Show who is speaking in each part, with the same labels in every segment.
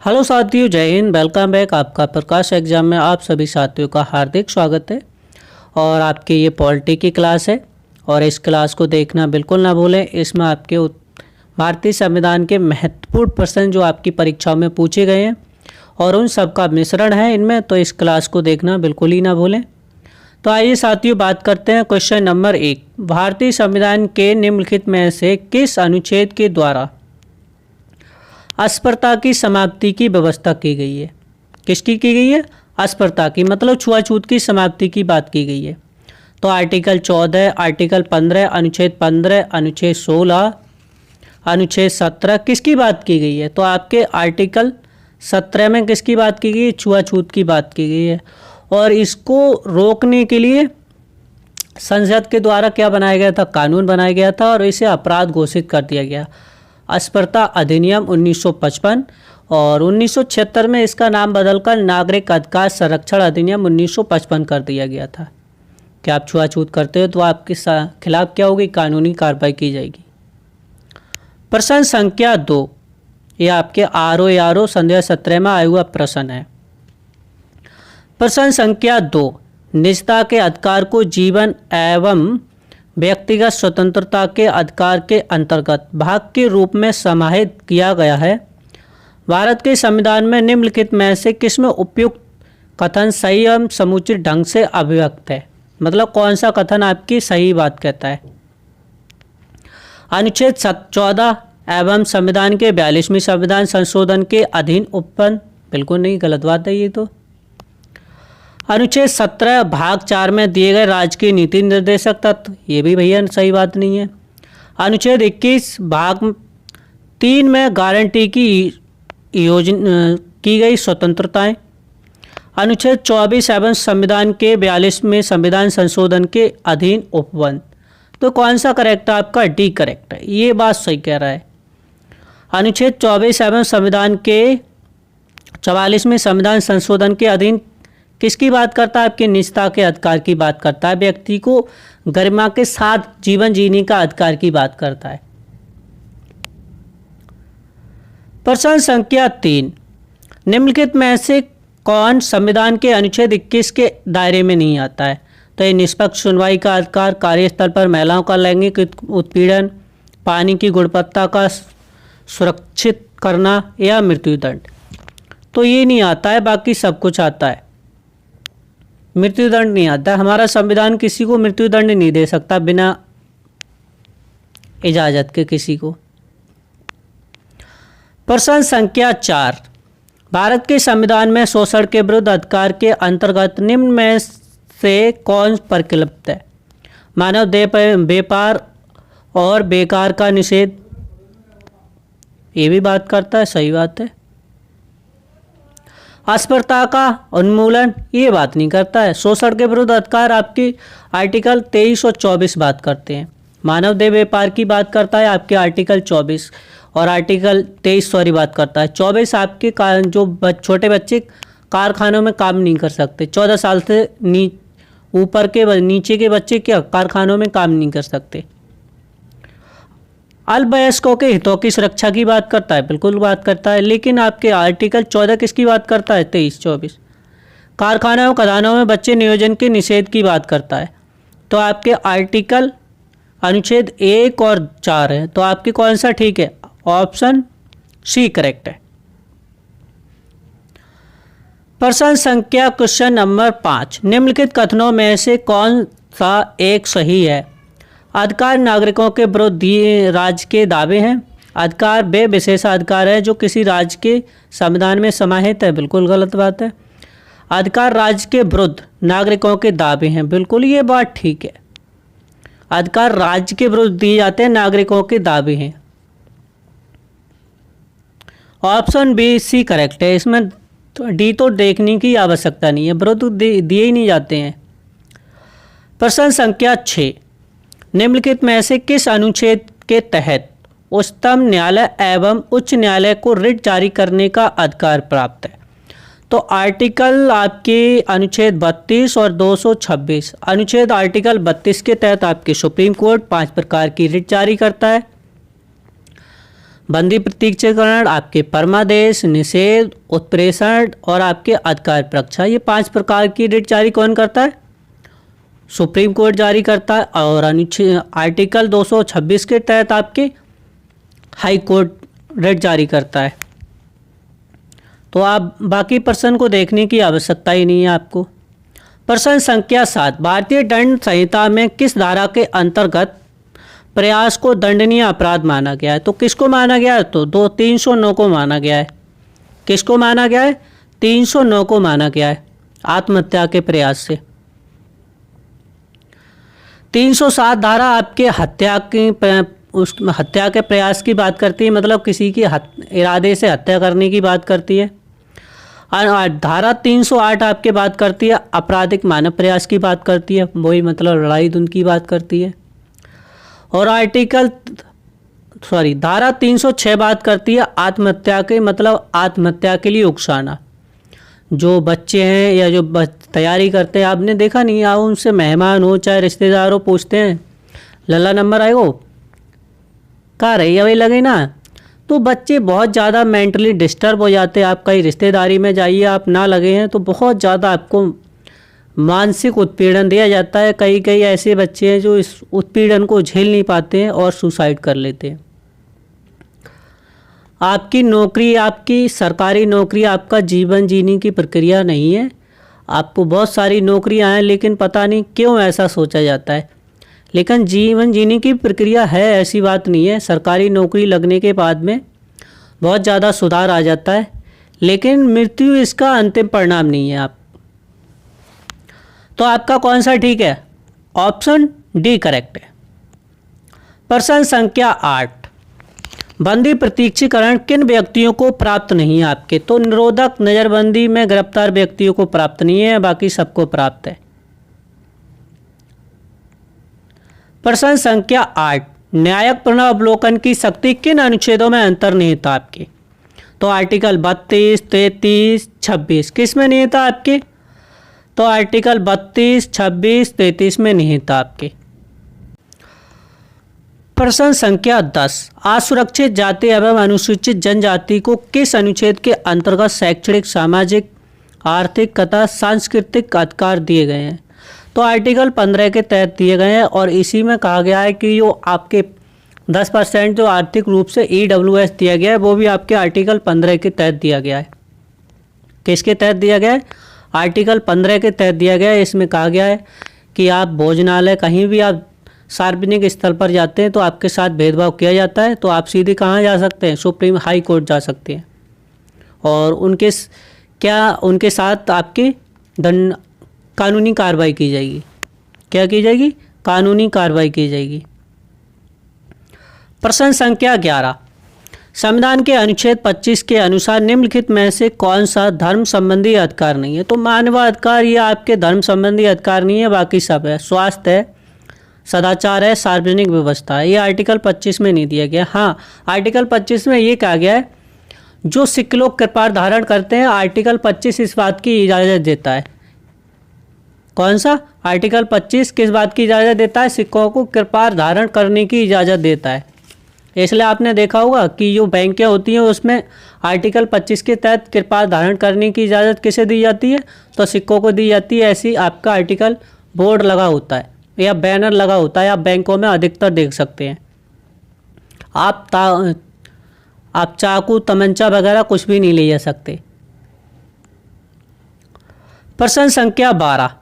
Speaker 1: Hello साथियों, जय Hind. Welcome back. आपका प्रकाश एग्जाम में आप सभी साथियों का हार्दिक स्वागत है। और आपकी ये पॉलिटी की क्लास है और इस क्लास को देखना बिल्कुल ना भूलें। इसमें आपके भारतीय संविधान के महत्वपूर्ण प्रश्न जो आपकी परीक्षाओं में पूछे गए हैं और उन सब का मिश्रण है इनमें, तो इस क्लास को देखना बिल्कुल ही ना भूलें। तो आइए साथियों बात करते हैं क्वेश्चन नंबर 1। भारतीय संविधान के निम्नलिखित में से किस अनुच्छेद के द्वारा अस्पृश्यता की समाप्ति की व्यवस्था की गई है? किसकी की गई है? अस्पृश्यता की, मतलब छुआछूत की समाप्ति की बात की गई है। तो आर्टिकल 14, आर्टिकल 15, अनुच्छेद 15, अनुच्छेद 16, अनुच्छेद 17 किसकी बात की गई है? तो आपके आर्टिकल 17 में किसकी बात की गई है? छुआछूत की बात की गई है। और इसको रोकने के लिए संसद के द्वारा क्या बनाया गया था? कानून बनाया गया था और इसे अपराध घोषित कर दिया गया, अस्पृश्यता अधिनियम 1955। और 1976 में इसका नाम बदलकर नागरिक अधिकार संरक्षण अधिनियम 1955 कर दिया गया था। क्या आप छुआछूत करते हो तो आपके खिलाफ क्या होगी? कानूनी कार्रवाई की जाएगी। प्रश्न संख्या 2, ये आपके आरओ संध्या 17 में आया हुआ प्रश्न है। प्रश्न संख्या 2, निजता के अधिकार को जीवन एवं व्यक्तिगत स्वतंत्रता के अधिकार के अंतर्गत भाग के रूप में समाहित किया गया है। भारत के संविधान में निम्नलिखित में से किसमें उपयुक्त कथन सही एवं समुचित ढंग से अभिव्यक्त है? मतलब कौन सा कथन आपकी सही बात कहता है? अनुच्छेद 14 एवं संविधान के 42वें संविधान संशोधन के अधीन उत्पन्न, बिल्कुल नहीं, गलत बात है ये तो। अनुच्छेद 17 भाग 4 में दिए गए राज्य के नीति निर्देशक तत्व, ये भी भैया सही बात नहीं है। अनुच्छेद 21 भाग 3 में गारंटी की योजना की गई स्वतंत्रताएं। अनुच्छेद 24 एवं संविधान के 42वें संविधान संशोधन के अधीन उपबंध। तो कौन सा करेक्ट है आपका? डी करेक्ट है, ये बात सही कह रहा है। अनुच्छेद 24 एवं संविधान के 44वें संविधान संशोधन के अधीन किसकी बात करता है? आपके निजता के अधिकार की बात करता है, व्यक्ति को गरिमा के साथ जीवन जीने का अधिकार की बात करता है। प्रश्न संख्या 3, निम्नलिखित में से कौन संविधान के अनुच्छेद 21 के दायरे में नहीं आता है? तो ये निष्पक्ष सुनवाई का अधिकार, कार्यस्थल पर महिलाओं का लैंगिक उत्पीड़न, पानी की गुणवत्ता का सुरक्षित करना या मृत्युदंड। तो ये नहीं आता है, बाकी सब कुछ आता है। मृत्युदंड नहीं आता। हमारा संविधान किसी को मृत्युदंड नहीं दे सकता बिना इजाजत के किसी को। प्रश्न संख्या 4, भारत के संविधान में शोषण के विरुद्ध अधिकार के अंतर्गत निम्न में से कौन परिकल्पित है? मानव देह व्यापार और बेकार का निषेध, ये भी बात करता है, सही बात है। अस्पृश्यता का उन्मूलन, ये बात नहीं करता है। शोषण के विरुद्ध अधिकार आपकी आर्टिकल 23 और 24 बात करते हैं। मानव देह व्यापार की बात करता है आपके आर्टिकल 24 और आर्टिकल 23 बात करता है। 24 आपके जो छोटे बच्चे कारखानों में काम नहीं कर सकते, 14 साल से ऊपर के नीचे के बच्चे क्या कारखानों में काम नहीं कर सकते। अल्पवयस्कों के हितों की सुरक्षा की बात करता है, बिल्कुल बात करता है। लेकिन आपके आर्टिकल 14 किसकी बात करता है? 23-24 कारखानों और खदानों में बच्चे नियोजन के निषेध की बात करता है। तो आपके आर्टिकल अनुच्छेद 1 और 4 है। तो आपकी कौन सा ठीक है? ऑप्शन सी करेक्ट है। प्रश्न संख्या क्वेश्चन नंबर 5, निम्नलिखित कथनों में से कौन सा एक सही है? अधिकार नागरिकों के विरुद्ध राज्य के दावे हैं। अधिकार वे विशेषाधिकार है जो किसी राज्य के संविधान में समाहित है, बिल्कुल गलत बात है। अधिकार राज्य के विरुद्ध नागरिकों के दावे हैं, बिल्कुल ये बात ठीक है। अधिकार राज्य के विरुद्ध दिए जाते हैं, नागरिकों के दावे हैं। ऑप्शन बी सी करेक्ट है। इसमें डी तो देखने की आवश्यकता नहीं है, विरुद्ध दिए ही नहीं जाते हैं। प्रश्न संख्या 6, निम्नलिखित में से किस अनुच्छेद के तहत उच्चतम न्यायालय एवं उच्च न्यायालय को रिट जारी करने का अधिकार प्राप्त है? तो आर्टिकल आपके अनुच्छेद 32 और 226। अनुच्छेद आर्टिकल 32 के तहत आपके सुप्रीम कोर्ट 5 प्रकार की रिट जारी करता है। बंदी प्रत्यक्षीकरण, आपके परमादेश, निषेध, उत्प्रेषण और आपके अधिकार परीक्षा, ये 5 प्रकार की रिट जारी कौन करता है? सुप्रीम कोर्ट जारी करता है। और अनुच्छेद आर्टिकल 226 के तहत आपके हाई कोर्ट रिट जारी करता है। तो आप बाकी प्रश्न को देखने की आवश्यकता ही नहीं है आपको। प्रश्न संख्या 7, भारतीय दंड संहिता में किस धारा के अंतर्गत प्रयास को दंडनीय अपराध माना गया है? तो किसको माना गया है? तो 309 को माना गया है। किसको माना गया है? 309 को माना गया है, आत्महत्या के प्रयास से। 307 धारा आपके हत्या के प्रयास की बात करती है, मतलब किसी की इरादे से हत्या करने की बात करती है। और धारा 308 आपके बात करती है आपराधिक मानव प्रयास की बात करती है, वही मतलब लड़ाई धुन की बात करती है। और धारा 306 बात करती है आत्महत्या के, मतलब आत्महत्या के लिए उकसाना। जो बच्चे हैं या जो तैयारी करते हैं, आपने देखा नहीं, आप उनसे मेहमान हो चाहे रिश्तेदार हो, पूछते हैं लल्ला नंबर आएगो, कहाँ रही है, वही लगे ना। तो बच्चे बहुत ज़्यादा मेंटली डिस्टर्ब हो जाते हैं। आप कहीं रिश्तेदारी में जाइए, आप ना लगे हैं तो बहुत ज़्यादा आपको मानसिक उत्पीड़न दिया जाता है। कई ऐसे बच्चे हैं जो इस उत्पीड़न को झेल नहीं पाते हैं और सुसाइड कर लेते हैं। आपकी नौकरी, आपकी सरकारी नौकरी आपका जीवन जीने की प्रक्रिया नहीं है। आपको बहुत सारी नौकरियां हैं, लेकिन पता नहीं क्यों ऐसा सोचा जाता है। लेकिन जीवन जीने की प्रक्रिया है, ऐसी बात नहीं है। सरकारी नौकरी लगने के बाद में बहुत ज़्यादा सुधार आ जाता है, लेकिन मृत्यु इसका अंतिम परिणाम नहीं है। आप तो आपका कौन सा ठीक है? ऑप्शन डी करेक्ट है। प्रश्न संख्या 8, बंदी प्रत्यक्षीकरण किन व्यक्तियों को प्राप्त नहीं है आपके? तो निरोधक नज़रबंदी में गिरफ्तार व्यक्तियों को प्राप्त नहीं है, बाकी सबको प्राप्त है। प्रश्न संख्या 8, न्यायिक पुनरावलोकन की शक्ति किन अनुच्छेदों में अंतर्निहित है आपके? तो आर्टिकल 32, 33, 26 किस में निहित है आपके? तो आर्टिकल 32, 26, 33 में निहित है आपके। प्रश्न संख्या 10, असुरक्षित जाति एवं अनुसूचित जनजाति को किस अनुच्छेद के अंतर्गत शैक्षणिक, सामाजिक, आर्थिक तथा सांस्कृतिक अधिकार दिए गए हैं? तो आर्टिकल 15 के तहत दिए गए हैं। और इसी में कहा गया है कि जो आपके 10% जो आर्थिक रूप से EWS दिया गया है, वो भी आपके आर्टिकल 15 के तहत दिया गया है। किसके तहत दिया गया है? आर्टिकल 15 के तहत दिया गया है। इसमें कहा गया है कि आप भोजनालय, कहीं भी आप सार्वजनिक स्थल पर जाते हैं तो आपके साथ भेदभाव किया जाता है, तो आप सीधे कहाँ जा सकते हैं? सुप्रीम हाई कोर्ट जा सकते हैं। और उनके साथ आपकी कानूनी कार्रवाई की जाएगी। क्या की जाएगी? कानूनी कार्रवाई की जाएगी। प्रश्न संख्या 11, संविधान के अनुच्छेद 25 के अनुसार निम्नलिखित में से कौन सा धर्म संबंधी अधिकार नहीं है? तो मानवाधिकार ये आपके धर्म संबंधी अधिकार नहीं है, बाकी सब है। स्वास्थ्य है, सदाचार है, सार्वजनिक व्यवस्था है, ये आर्टिकल 25 में नहीं दिया गया। हाँ, आर्टिकल 25 में ये कहा गया है जो सिख लोग कृपाण धारण करते हैं, आर्टिकल 25 इस बात की इजाज़त देता है। कौन सा? आर्टिकल 25 किस बात की इजाज़त देता है? सिखों को कृपाण धारण करने की इजाज़त देता है। इसलिए आपने देखा होगा कि जो बैंकें होती हैं उसमें आर्टिकल 25 के तहत कृपाण धारण करने की इजाज़त किसे दी जाती है? तो सिखों को दी जाती है। ऐसी आपका आर्टिकल बोर्ड लगा होता है या बैनर लगा होता है, आप बैंकों में अधिकतर देख सकते हैं। आप चाकू, तमंचा वगैरह कुछ भी नहीं ले जा सकते। प्रश्न संख्या 12,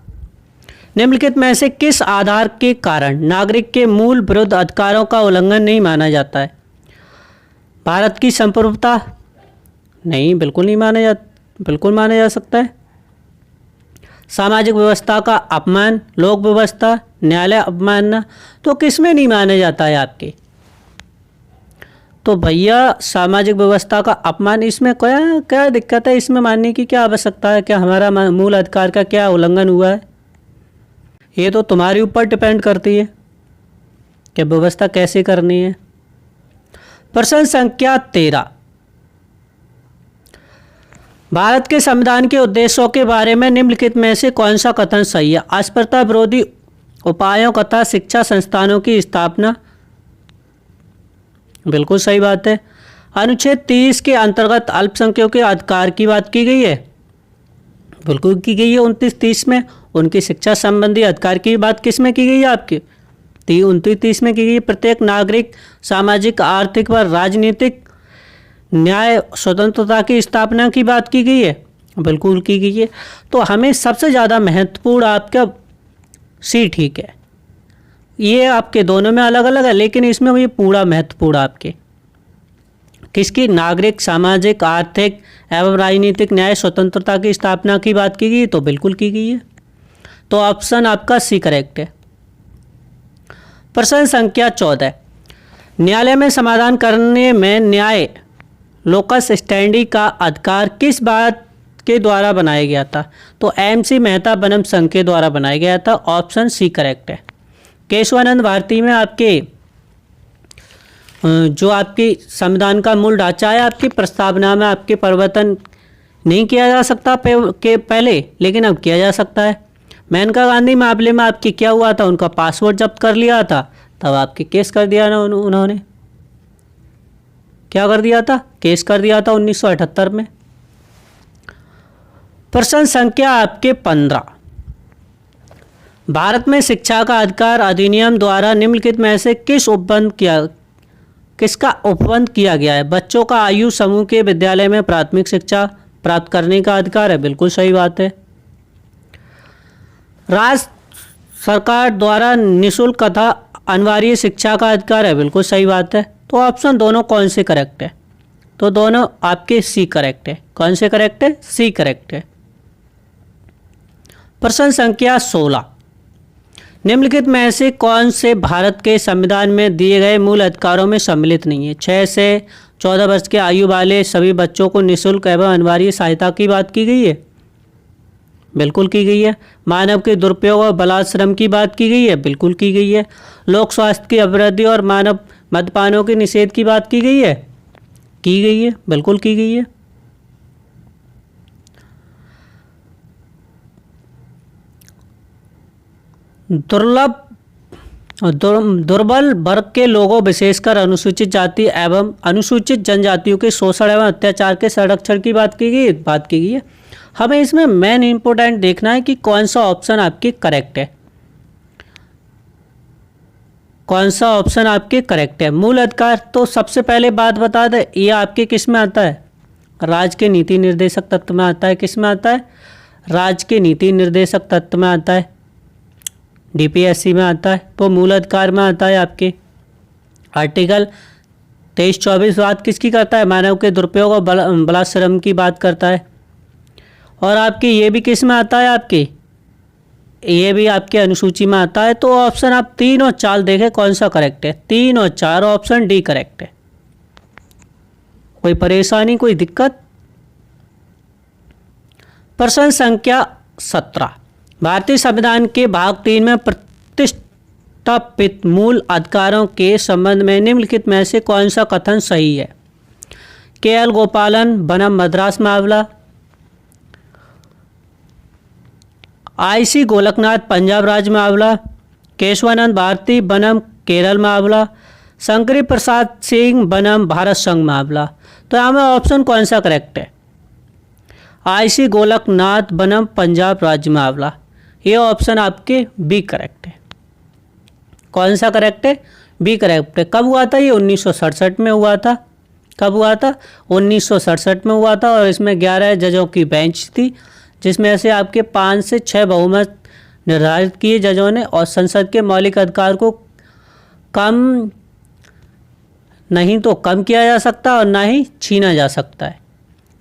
Speaker 1: निम्नलिखित में से किस आधार के कारण नागरिक के मूल विरुद्ध अधिकारों का उल्लंघन नहीं माना जाता है? भारत की संप्रभुता? नहीं, बिल्कुल माना जा सकता है। सामाजिक व्यवस्था का अपमान, लोक व्यवस्था, न्यायालय अवमानना, तो किस में नहीं माना जाता है आपके? तो भैया सामाजिक व्यवस्था का अपमान, इसमें क्या दिक्कत है? इसमें मानने की क्या आवश्यकता है? क्या हमारा मूल अधिकार का क्या उल्लंघन हुआ है? ये तो तुम्हारे ऊपर डिपेंड करती है कि व्यवस्था कैसे करनी है। प्रश्न संख्या 13, भारत के संविधान के उद्देश्यों के बारे में निम्नलिखित में से कौन सा कथन सही है? अस्पृश्यता विरोधी उपायों तथा शिक्षा संस्थानों की स्थापना, बिल्कुल सही बात है। अनुच्छेद 30 के अंतर्गत अल्पसंख्यकों के अधिकार की बात की गई है, बिल्कुल की गई है। 29-30 में उनकी शिक्षा संबंधी अधिकार की बात किस में की गई है आपकी? 29-30 में की गई है। प्रत्येक नागरिक सामाजिक, आर्थिक व राजनीतिक न्याय स्वतंत्रता की स्थापना की बात की गई है, बिल्कुल की गई है। तो हमें सबसे ज़्यादा महत्वपूर्ण आपका सी ठीक है। ये आपके दोनों में अलग अलग है, लेकिन इसमें ये पूरा महत्वपूर्ण आपके किसकी? नागरिक सामाजिक, आर्थिक एवं राजनीतिक न्याय स्वतंत्रता की स्थापना की बात की गई, तो बिल्कुल की गई है। तो ऑप्शन आपका सी करेक्ट है। प्रश्न संख्या 14, न्यायालय में समाधान करने में न्याय लोकस स्टैंडी का अधिकार किस बात के द्वारा बनाया गया था? तो MC मेहता बनम संघ के द्वारा बनाया गया था। ऑप्शन सी करेक्ट है। केशवानंद भारती में आपके जो आपकी संविधान का मूल ढांचा है, आपकी प्रस्तावना में आपके परिवर्तन नहीं किया जा सकता के पहले, लेकिन अब किया जा सकता है। मेनका गांधी मामले में आपकी क्या हुआ था? उनका पासपोर्ट जब्त कर लिया था, तब आपके केस कर दिया ना उन्होंने, क्या कर दिया था? केस कर दिया था 1978 में। प्रश्न संख्या आपके 15, भारत में शिक्षा का अधिकार अधिनियम द्वारा निम्नलिखित में से किसका उपबंध किया गया है? बच्चों का आयु समूह के विद्यालय में प्राथमिक शिक्षा प्राप्त करने का अधिकार है, बिल्कुल सही बात है। राज्य सरकार द्वारा निःशुल्क तथा अनिवार्य शिक्षा का अधिकार है, बिल्कुल सही बात है। तो ऑप्शन दोनों कौन से करेक्ट है? तो दोनों आपके सी करेक्ट है। कौन से करेक्ट है? सी करेक्ट है। प्रश्न संख्या 16, निम्नलिखित में से कौन से भारत के संविधान में दिए गए मूल अधिकारों में सम्मिलित नहीं है? 6 से 14 वर्ष के आयु वाले सभी बच्चों को निःशुल्क एवं अनिवार्य सहायता की बात की गई है, बिल्कुल की गई है। मानव के दुरुपयोग और बलात्श्रम की बात की गई है, बिल्कुल की गई है। लोक स्वास्थ्य की अभिवृद्धि और मानव मद्यपानों के निषेध की बात की गई है, बिल्कुल की गई है। दुर्बल वर्ग के लोगों, विशेषकर अनुसूचित जाति एवं अनुसूचित जनजातियों के शोषण एवं अत्याचार के संरक्षण की बात की गई है। हमें इसमें मेन इंपॉर्टेंट देखना है कि कौन सा ऑप्शन आपकी करेक्ट है, कौन सा ऑप्शन आपके करेक्ट है। मूल अधिकार, तो सबसे पहले बात बता दें, ये आपके किस में आता है? राज्य के नीति निर्देशक तत्व में आता है। किस में आता है? राज्य के नीति निर्देशक तत्व में आता है, DPSC में आता है। तो मूल अधिकार में आता है आपके आर्टिकल 23-24 बात किसकी करता है? मानव के दुरुपयोग और बलात्श्रम की बात करता है। और आपके ये भी किस में आता है? आपके ये भी आपके अनुसूची में आता है। तो ऑप्शन आप 3 और 4 देखें कौन सा करेक्ट है। 3 और 4 ऑप्शन डी करेक्ट है। कोई परेशानी, कोई दिक्कत? प्रश्न संख्या 17, भारतीय संविधान के भाग 3 में प्रतिष्ठापित मूल अधिकारों के संबंध में निम्नलिखित में से कौन सा कथन सही है? KL गोपालन बनम मद्रास मामला, IC गोलकनाथ पंजाब राज्य मामला, केशवानंद भारती बनम केरल मामला, शंकरी प्रसाद सिंह बनम भारत संघ मामला। तो यहाँ में ऑप्शन कौन सा करेक्ट है? IC गोलकनाथ बनम पंजाब राज्य मामला, ये ऑप्शन आपके बी करेक्ट है। कौन सा करेक्ट है? बी करेक्ट है। कब हुआ था ये? 1967 में हुआ था। कब हुआ था? 1967 में हुआ था। और इसमें 11 जजों की बेंच थी, जिसमें से आपके 5 से 6 बहुमत निर्धारित किए जजों ने, और संसद के मौलिक अधिकार को कम नहीं तो कम किया जा सकता और ना ही छीना जा सकता है।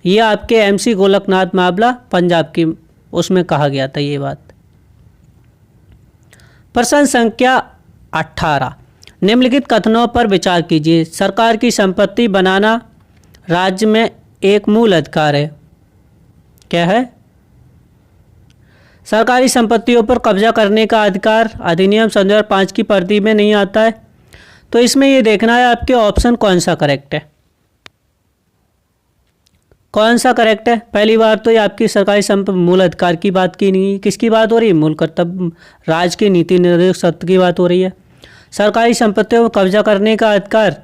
Speaker 1: ये आपके MC गोलकनाथ मामला पंजाब की उसमें कहा गया था ये बात। प्रश्न संख्या 18, निम्नलिखित कथनों पर विचार कीजिए। सरकार की संपत्ति बनाना राज्य में एक मूल अधिकार है। क्या है? सरकारी संपत्तियों पर कब्जा करने का अधिकार अधिनियम 2005 की परिधि में नहीं आता है। तो इसमें ये देखना है आपके ऑप्शन कौन सा करेक्ट है। कौन सा करेक्ट है? पहली बार तो ये आपकी सरकारी मूल अधिकार की बात की नहीं, किसकी बात हो रही है? मूल कर्तव्य, राज्य की नीति निर्देशक सत्ता की बात हो रही है। सरकारी संपत्तियों पर कब्जा करने का अधिकार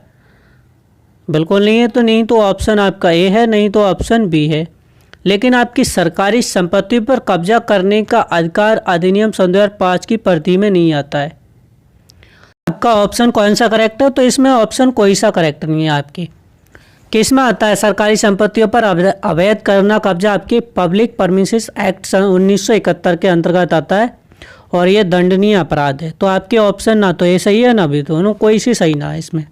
Speaker 1: बिल्कुल नहीं है, तो नहीं तो ऑप्शन आपका ए है, नहीं तो ऑप्शन बी है। लेकिन आपकी सरकारी संपत्ति पर कब्जा करने का अधिकार अधिनियम सन 2005 की परिधि में नहीं आता है। आपका ऑप्शन कौन सा करेक्ट है? तो इसमें ऑप्शन कोई सा करेक्ट नहीं है आपकी। किस में आता है? सरकारी संपत्तियों पर अवैध करना कब्जा आपके पब्लिक परमिसेस एक्ट सन 1971 के अंतर्गत आता है और ये दंडनीय अपराध है। तो आपके ऑप्शन ना तो ये सही है ना भी, दोनों कोई सी सही ना है इसमें।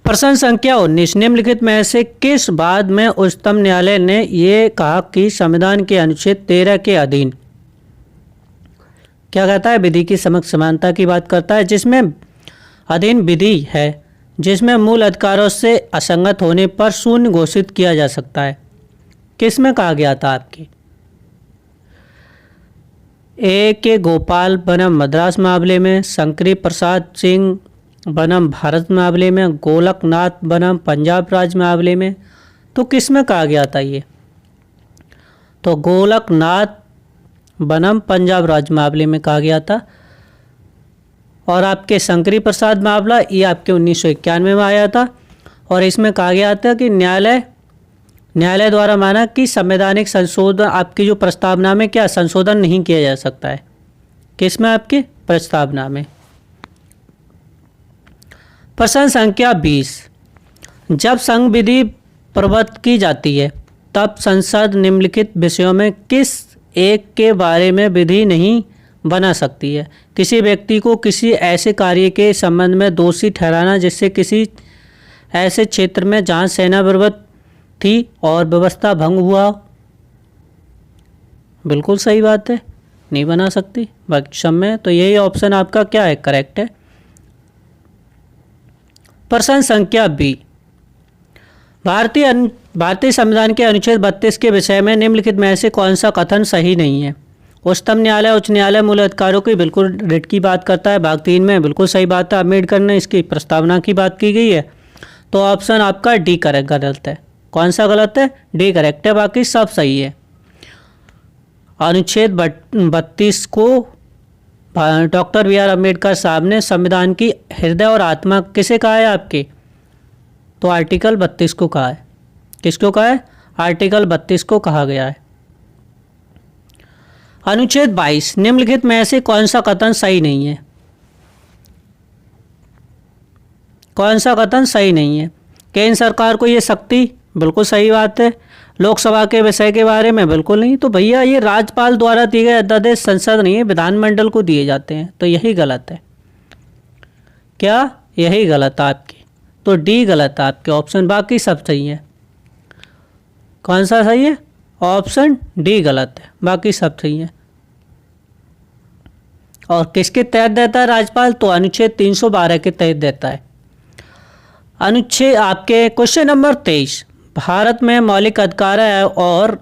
Speaker 1: प्रश्न संख्या 19, निम्नलिखित में से किस बात में उच्चतम न्यायालय ने ये कहा कि संविधान के अनुच्छेद 13 के अधीन क्या कहता है? विधि की समक्ष समानता की बात करता है, जिसमें अधीन विधि है जिसमें मूल अधिकारों से असंगत होने पर शून्य घोषित किया जा सकता है। किस में कहा गया था आपकी? ए के गोपाल बनम मद्रास मामले में, शंकरी प्रसाद सिंह बनम भारत मामले में, गोलकनाथ बनम पंजाब राज्य मामले में। तो किस में कहा गया था ये? तो गोलकनाथ बनम पंजाब राज्य मामले में कहा गया था। और आपके शंकरी प्रसाद मामला ये आपके 1991 में आया था और इसमें कहा गया था कि न्यायालय द्वारा माना कि संवैधानिक संशोधन आपकी जो प्रस्तावना में क्या संशोधन नहीं किया जा सकता है। किस में? आपके प्रस्तावना में। प्रश्न संख्या 20, जब संघ विधि प्रवृत्त की जाती है तब संसद निम्नलिखित विषयों में किस एक के बारे में विधि नहीं बना सकती है? किसी व्यक्ति को किसी ऐसे कार्य के संबंध में दोषी ठहराना जिससे किसी ऐसे क्षेत्र में जहां सेना प्रवृत्त थी और व्यवस्था भंग हुआ। बिल्कुल सही बात है, नहीं बना सकती। बाकी सब में तो यही ऑप्शन आपका क्या है? करेक्ट है। प्रश्न संख्या बी, भारतीय संविधान के अनुच्छेद 32 के विषय में निम्नलिखित में से कौन सा कथन सही नहीं है? उच्चतम न्यायालय उच्च न्यायालय मूल अधिकारों की बिल्कुल रिट की बात करता है। भाग 3 में बिल्कुल सही बात है, अम्बेडकर ने इसकी प्रस्तावना की बात की गई है। तो ऑप्शन आपका डी करेक्ट गलत है। कौन सा गलत है? डी करेक्ट है, बाकी सब सही है। अनुच्छेद 32 को डॉक्टर बी आर अम्बेडकर साहब ने संविधान की हृदय और आत्मा किसे कहा है आपके? तो आर्टिकल 32 को कहा है। किसको कहा है? आर्टिकल 32 को कहा गया है। अनुच्छेद 22, निम्नलिखित में से कौन सा कथन सही नहीं है? कौन सा कथन सही नहीं है? केंद्र सरकार को ये शक्ति, बिल्कुल सही बात है। लोकसभा के विषय के बारे में बिल्कुल नहीं। तो भैया ये राज्यपाल द्वारा दिए गए अध्यादेश संसद नहीं है, विधानमंडल को दिए जाते हैं। तो यही गलत है। क्या? यही गलत है आपकी। तो डी गलत है आपके ऑप्शन, बाकी सब सही है। कौन सा सही है? ऑप्शन डी गलत है, बाकी सब सही है। और किसके तहत देता है राज्यपाल? तो अनुच्छेद 312 के तहत देता है। अनुच्छेद आपके क्वेश्चन नंबर 23, भारत में मौलिक अधिकार और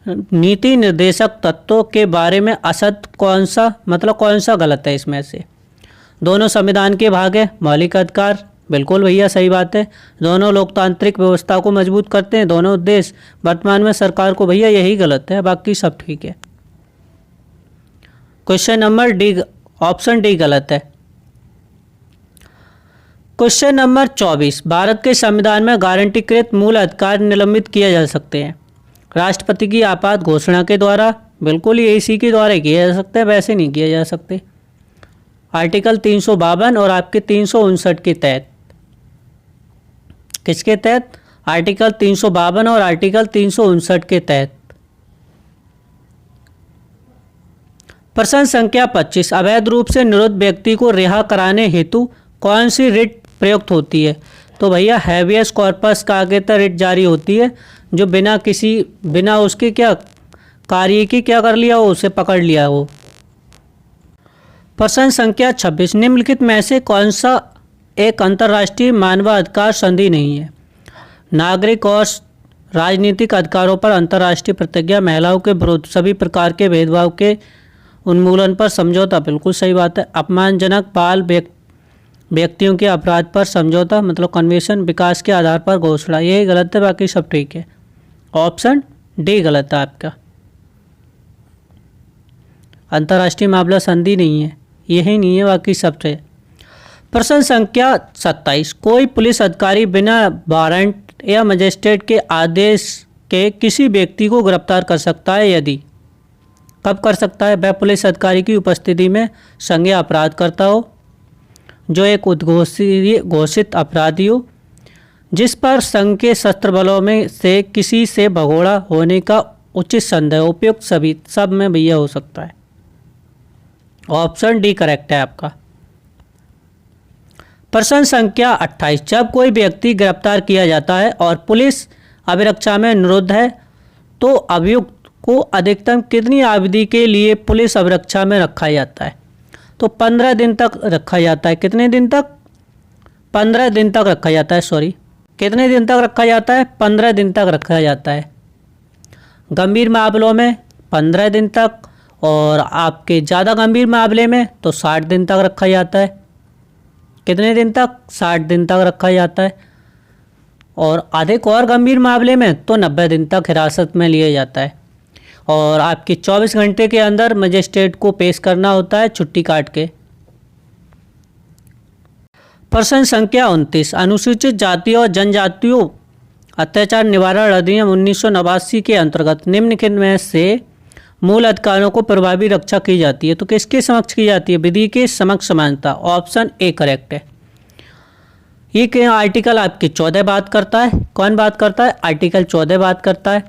Speaker 1: नीति निर्देशक तत्वों के बारे में असत्य कौन सा, मतलब कौन सा गलत है इसमें से? दोनों संविधान के भाग है। मौलिक अधिकार बिल्कुल भैया सही बात है। दोनों लोकतांत्रिक व्यवस्था को मजबूत करते हैं, दोनों उद्देश्य वर्तमान में सरकार को, भैया यही गलत है, बाकी सब ठीक है। Question number D, option D गलत है। क्वेश्चन नंबर 24, भारत के संविधान में गारंटीकृत मूल अधिकार निलंबित किए जा सकते हैं राष्ट्रपति की आपात घोषणा के द्वारा। बिल्कुल ही इसी के द्वारा किया जा सकता है, वैसे नहीं किया जा सकते। आर्टिकल 352 और आपके 359 के तहत। किसके तहत? आर्टिकल 352 और आर्टिकल 359 के तहत। प्रश्न संख्या 25, अवैध रूप से निरुद्ध व्यक्ति को रिहा कराने हेतु कौन सी रिट प्रयुक्त होती है? तो भैया हैबियस कॉर्पस का आगेतर रिट जारी होती है, जो बिना उसके क्या कार्य की क्या कर लिया हो, उसे पकड़ लिया हो। प्रश्न संख्या 26, निम्नलिखित में से कौन सा एक अंतर्राष्ट्रीय मानवाधिकार संधि नहीं है? नागरिक और राजनीतिक अधिकारों पर अंतर्राष्ट्रीय प्रतिज्ञा, महिलाओं के विरुद्ध सभी प्रकार के भेदभाव के उन्मूलन पर समझौता, बिल्कुल सही बात है। अपमानजनक बाल व्यक्तियों के अपराध पर समझौता, मतलब कन्वेंशन, विकास के आधार पर घोषणा, यही गलत है, बाकी सब ठीक है। ऑप्शन डी गलत है आपका। अंतर्राष्ट्रीय मामला संधि नहीं है, यही नहीं है, बाकी सब सही। प्रश्न संख्या 27, कोई पुलिस अधिकारी बिना वारंट या मजिस्ट्रेट के आदेश के किसी व्यक्ति को गिरफ्तार कर सकता है? यदि कब कर सकता है? वह पुलिस अधिकारी की उपस्थिति में संज्ञेय अपराध करता हो, जो एक घोषित अपराधी हो, जिस पर संघ के शस्त्र बलों में से किसी से भगोड़ा होने का उचित संदेह, उपयुक्त सभी सब में भैया हो सकता है। ऑप्शन डी करेक्ट है आपका। प्रश्न संख्या 28, जब कोई व्यक्ति गिरफ्तार किया जाता है और पुलिस अभिरक्षा में निरुद्ध है तो अभियुक्त को अधिकतम कितनी अवधि के लिए पुलिस अभिरक्षा में रखा जाता है? तो 15 दिन तक रखा जाता है। कितने दिन तक? 15 दिन तक रखा जाता है। सॉरी, कितने दिन तक रखा जाता है? 15 दिन तक रखा जाता है। गंभीर मामलों में 15 दिन तक, और आपके ज़्यादा गंभीर मामले में तो 60 दिन तक रखा जाता है। कितने दिन तक? 60 दिन तक रखा जाता है। और अधिक और गंभीर मामले में तो 90 दिन तक हिरासत में लिया जाता है, और आपके 24 घंटे के अंदर मजिस्ट्रेट को पेश करना होता है छुट्टी काट के। प्रश्न संख्या 29, अनुसूचित जाति और जनजातियों अत्याचार निवारण अधिनियम 1989 के अंतर्गत निम्नलिखित में से मूल अधिकारों को प्रभावी रक्षा की जाती है? तो किसके समक्ष की जाती है? विधि के समक्ष समानता। ऑप्शन ए करेक्ट है। ये क्या आर्टिकल आपकी 14 बात करता है? कौन बात करता है? आर्टिकल 14 बात करता है।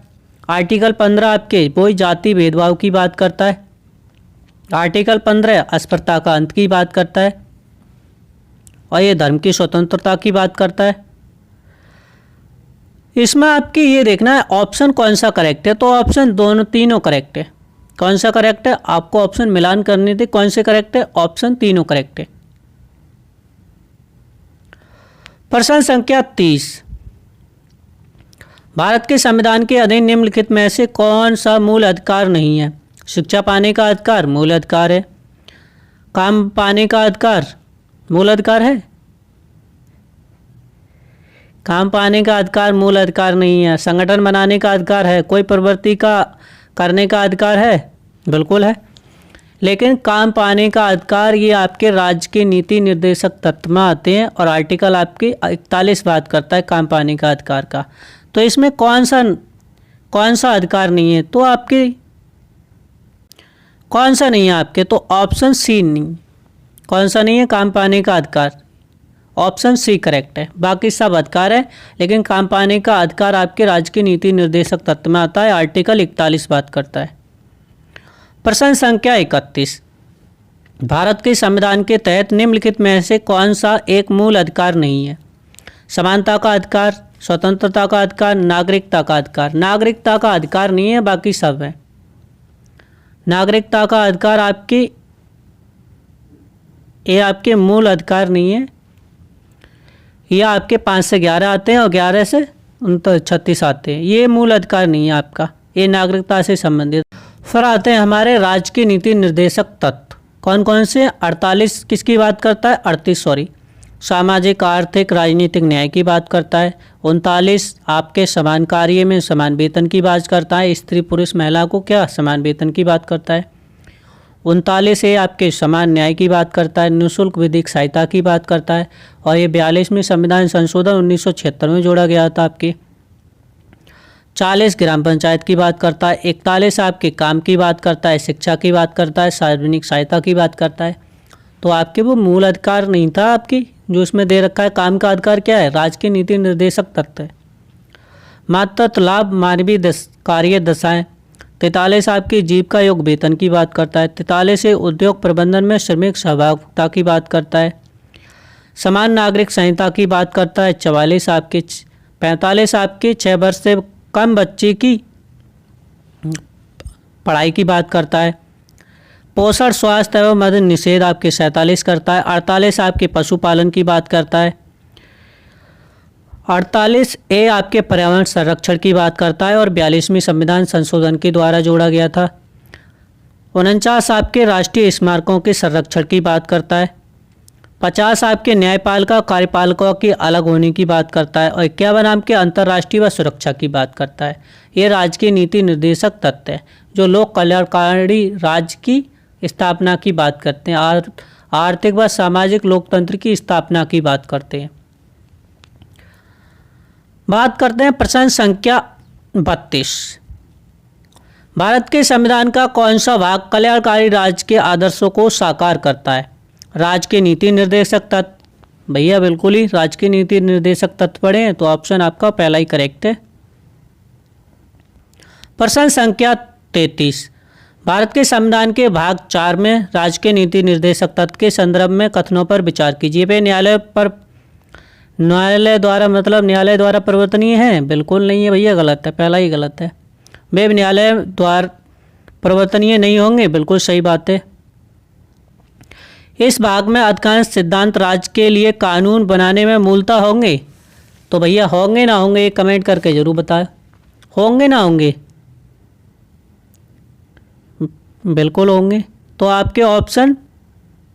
Speaker 1: आर्टिकल 15 आपके वही जाति भेदभाव की बात करता है। आर्टिकल 15 अस्पृश्यता का अंत की बात करता है, और ये धर्म की स्वतंत्रता की बात करता है। इसमें आपकी ये देखना है ऑप्शन कौन सा करेक्ट है। तो ऑप्शन दोनों तीनों करेक्ट है। कौन सा करेक्ट है? आपको ऑप्शन मिलान करने थे, कौन से करेक्ट है? ऑप्शन तीनों करेक्ट है। प्रश्न संख्या 30, भारत के संविधान के अधीन निम्नलिखित में से कौन सा मूल अधिकार नहीं है? शिक्षा पाने का अधिकार मूल अधिकार है। काम पाने का अधिकार मूल अधिकार है? काम पाने का अधिकार मूल अधिकार नहीं है। संगठन बनाने का अधिकार है। कोई प्रवृत्ति का करने का अधिकार है? बिल्कुल है। लेकिन काम पाने का अधिकार ये आपके राज्य के नीति निर्देशक तत्व में आते हैं, और आर्टिकल आपकी 41 बात करता है काम पाने का अधिकार का। तो इसमें कौन सा अधिकार नहीं है? तो आपके कौन सा नहीं है आपके? तो ऑप्शन सी नहीं। कौन सा नहीं है? काम पाने का अधिकार। ऑप्शन सी करेक्ट है। बाकी सब अधिकार है, लेकिन काम पाने का अधिकार आपके राज्य के नीति निर्देशक तत्व में आता है। आर्टिकल 41 बात करता है। प्रश्न संख्या 31, भारत के संविधान के तहत निम्नलिखित में से कौन सा एक मूल अधिकार नहीं है? समानता का अधिकार, स्वतंत्रता का अधिकार, नागरिकता का अधिकार। नागरिकता का अधिकार नहीं है, बाकी सब है। नागरिकता का अधिकार आपके मूल अधिकार नहीं है। ये आपके 5 से 11 आते हैं और 11 से 36 आते हैं। ये मूल अधिकार नहीं है आपका, ये नागरिकता से संबंधित। फिर आते हैं हमारे राज्य के नीति निर्देशक तत्व। कौन कौन से? 48 किसकी बात करता है? 38 सॉरी, सामाजिक आर्थिक राजनीतिक न्याय की बात करता है। 39 आपके समान कार्य में समान वेतन की बात करता है। स्त्री पुरुष महिला को क्या समान वेतन की बात करता है। 39 ये आपके समान न्याय की बात करता है। निःशुल्क विधिक सहायता की बात करता है, और ये 42वें संविधान संशोधन 1976 में जोड़ा गया था आपके। 40 ग्राम पंचायत की बात करता है। 41 आपके काम की बात करता है, शिक्षा की बात करता है, सार्वजनिक सहायता की बात करता है। तो आपके वो मूल अधिकार नहीं था आपकी जो इसमें दे रखा है। काम का अधिकार क्या है? राज्य के नीति निर्देशक तत्व है। मातृत्व लाभ, मानवीय कार्य दशाएं। 43 आपकी जीविका योग वेतन की बात करता है। 43 से उद्योग प्रबंधन में श्रमिक सहभागिता की बात करता है। समान नागरिक संहिता की बात करता है। 45 आपके 6 वर्ष से कम बच्चे की पढ़ाई की बात करता है। पोषण स्वास्थ्य एवं मद्य निषेध आपके 47 करता है। 48 आपके पशुपालन की बात करता है। 48 ए आपके पर्यावरण संरक्षण की बात करता है और 42वें संविधान संशोधन के द्वारा जोड़ा गया था। 49 आपके राष्ट्रीय स्मारकों के संरक्षण की बात करता है। 50 आपके न्यायपालिका कार्यपालिका के अलग होने की बात करता है। और 51 आपके अंतर्राष्ट्रीय व सुरक्षा की बात करता है। ये राज्य की नीति निर्देशक तत्व है जो लोक कल्याणकारी राज्य की स्थापना की बात करते हैं। और आर्थिक व सामाजिक लोकतंत्र की स्थापना की बात करते हैं। बात करते हैं प्रश्न संख्या 32। भारत के संविधान का कौन सा भाग कल्याणकारी राज्य के आदर्शों को साकार करता है? राज्य के नीति निर्देशक तत्व। भैया बिल्कुल ही राज्य के नीति निर्देशक तत्व पढ़े हैं तो ऑप्शन आपका पहला ही करेक्ट है। प्रश्न संख्या 33। भारत के संविधान के भाग 4 में राज्य के नीति निर्देशक तत्व के संदर्भ में कथनों पर विचार कीजिए। वे न्यायालय द्वारा मतलब न्यायालय द्वारा परिवर्तनीय है? बिल्कुल नहीं है भैया, गलत है, पहला ही गलत है। वे न्यायालय द्वारा परिवर्तनीय नहीं होंगे, बिल्कुल सही बात है। इस भाग में अधिकांश सिद्धांत राज्य के लिए कानून बनाने में मूलतः होंगे। तो भैया होंगे ना होंगे ये कमेंट करके जरूर बताएं। होंगे ना होंगे? बिल्कुल होंगे। तो आपके ऑप्शन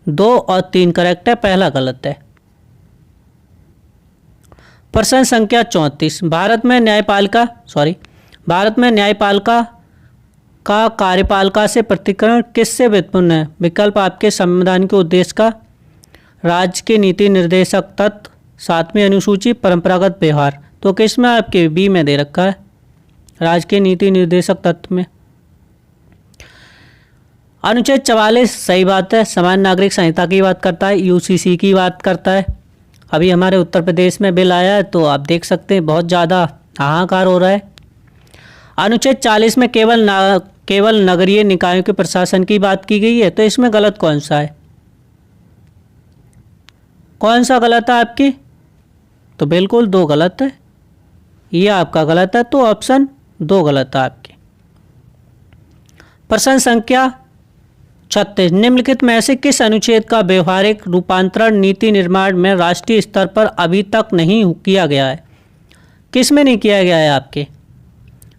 Speaker 1: 2 और 3 करेक्ट है, पहला गलत है। प्रश्न संख्या 34। भारत में न्यायपालिका का कार्यपालिका से पृथक्करण किससे व्युत्पन्न है? विकल्प आपके संविधान के उद्देश्य का, राज्य के नीति निर्देशक तत्व, 7वीं अनुसूची, परंपरागत व्यवहार। तो किसमें आपके बी में दे रखा है, राज्य के नीति निर्देशक तत्व में। अनुच्छेद 44 सही बात है, समान नागरिक संहिता की बात करता है, यूसीसी की बात करता है। अभी हमारे उत्तर प्रदेश में बिल आया है तो आप देख सकते हैं बहुत ज़्यादा हाहाकार हो रहा है। अनुच्छेद 40 में केवल नगरीय निकायों के प्रशासन की बात की गई है, तो इसमें गलत कौन सा है? कौन सा गलत है आपकी? तो बिल्कुल 2 गलत है, ये आपका गलत है, तो ऑप्शन 2 गलत है आपके। प्रश्न संख्या 36। निम्नलिखित में से किस अनुच्छेद का व्यवहारिक रूपांतरण नीति निर्माण में राष्ट्रीय स्तर पर अभी तक नहीं किया गया है? किस में नहीं किया गया है आपके?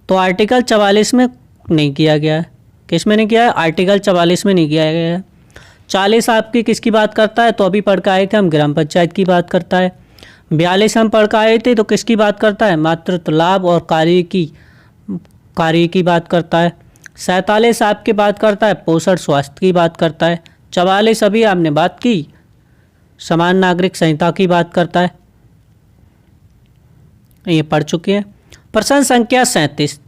Speaker 1: तो आर्टिकल 44 में नहीं किया गया है। किस में नहीं किया है? आर्टिकल 44 में नहीं किया गया है। 40 आपकी किसकी बात करता है? तो अभी पढ़ के आए थे हम, ग्राम पंचायत की बात करता है। 42 हम पढ़ के आए थे तो किसकी बात करता है? मातृत्व लाभ और कार्य की बात करता है। 47 आपकी बात करता है पोषण स्वास्थ्य की बात करता है। 44 अभी आपने बात की समान नागरिक संहिता की बात करता है, ये पढ़ चुके हैं। प्रश्न संख्या 37।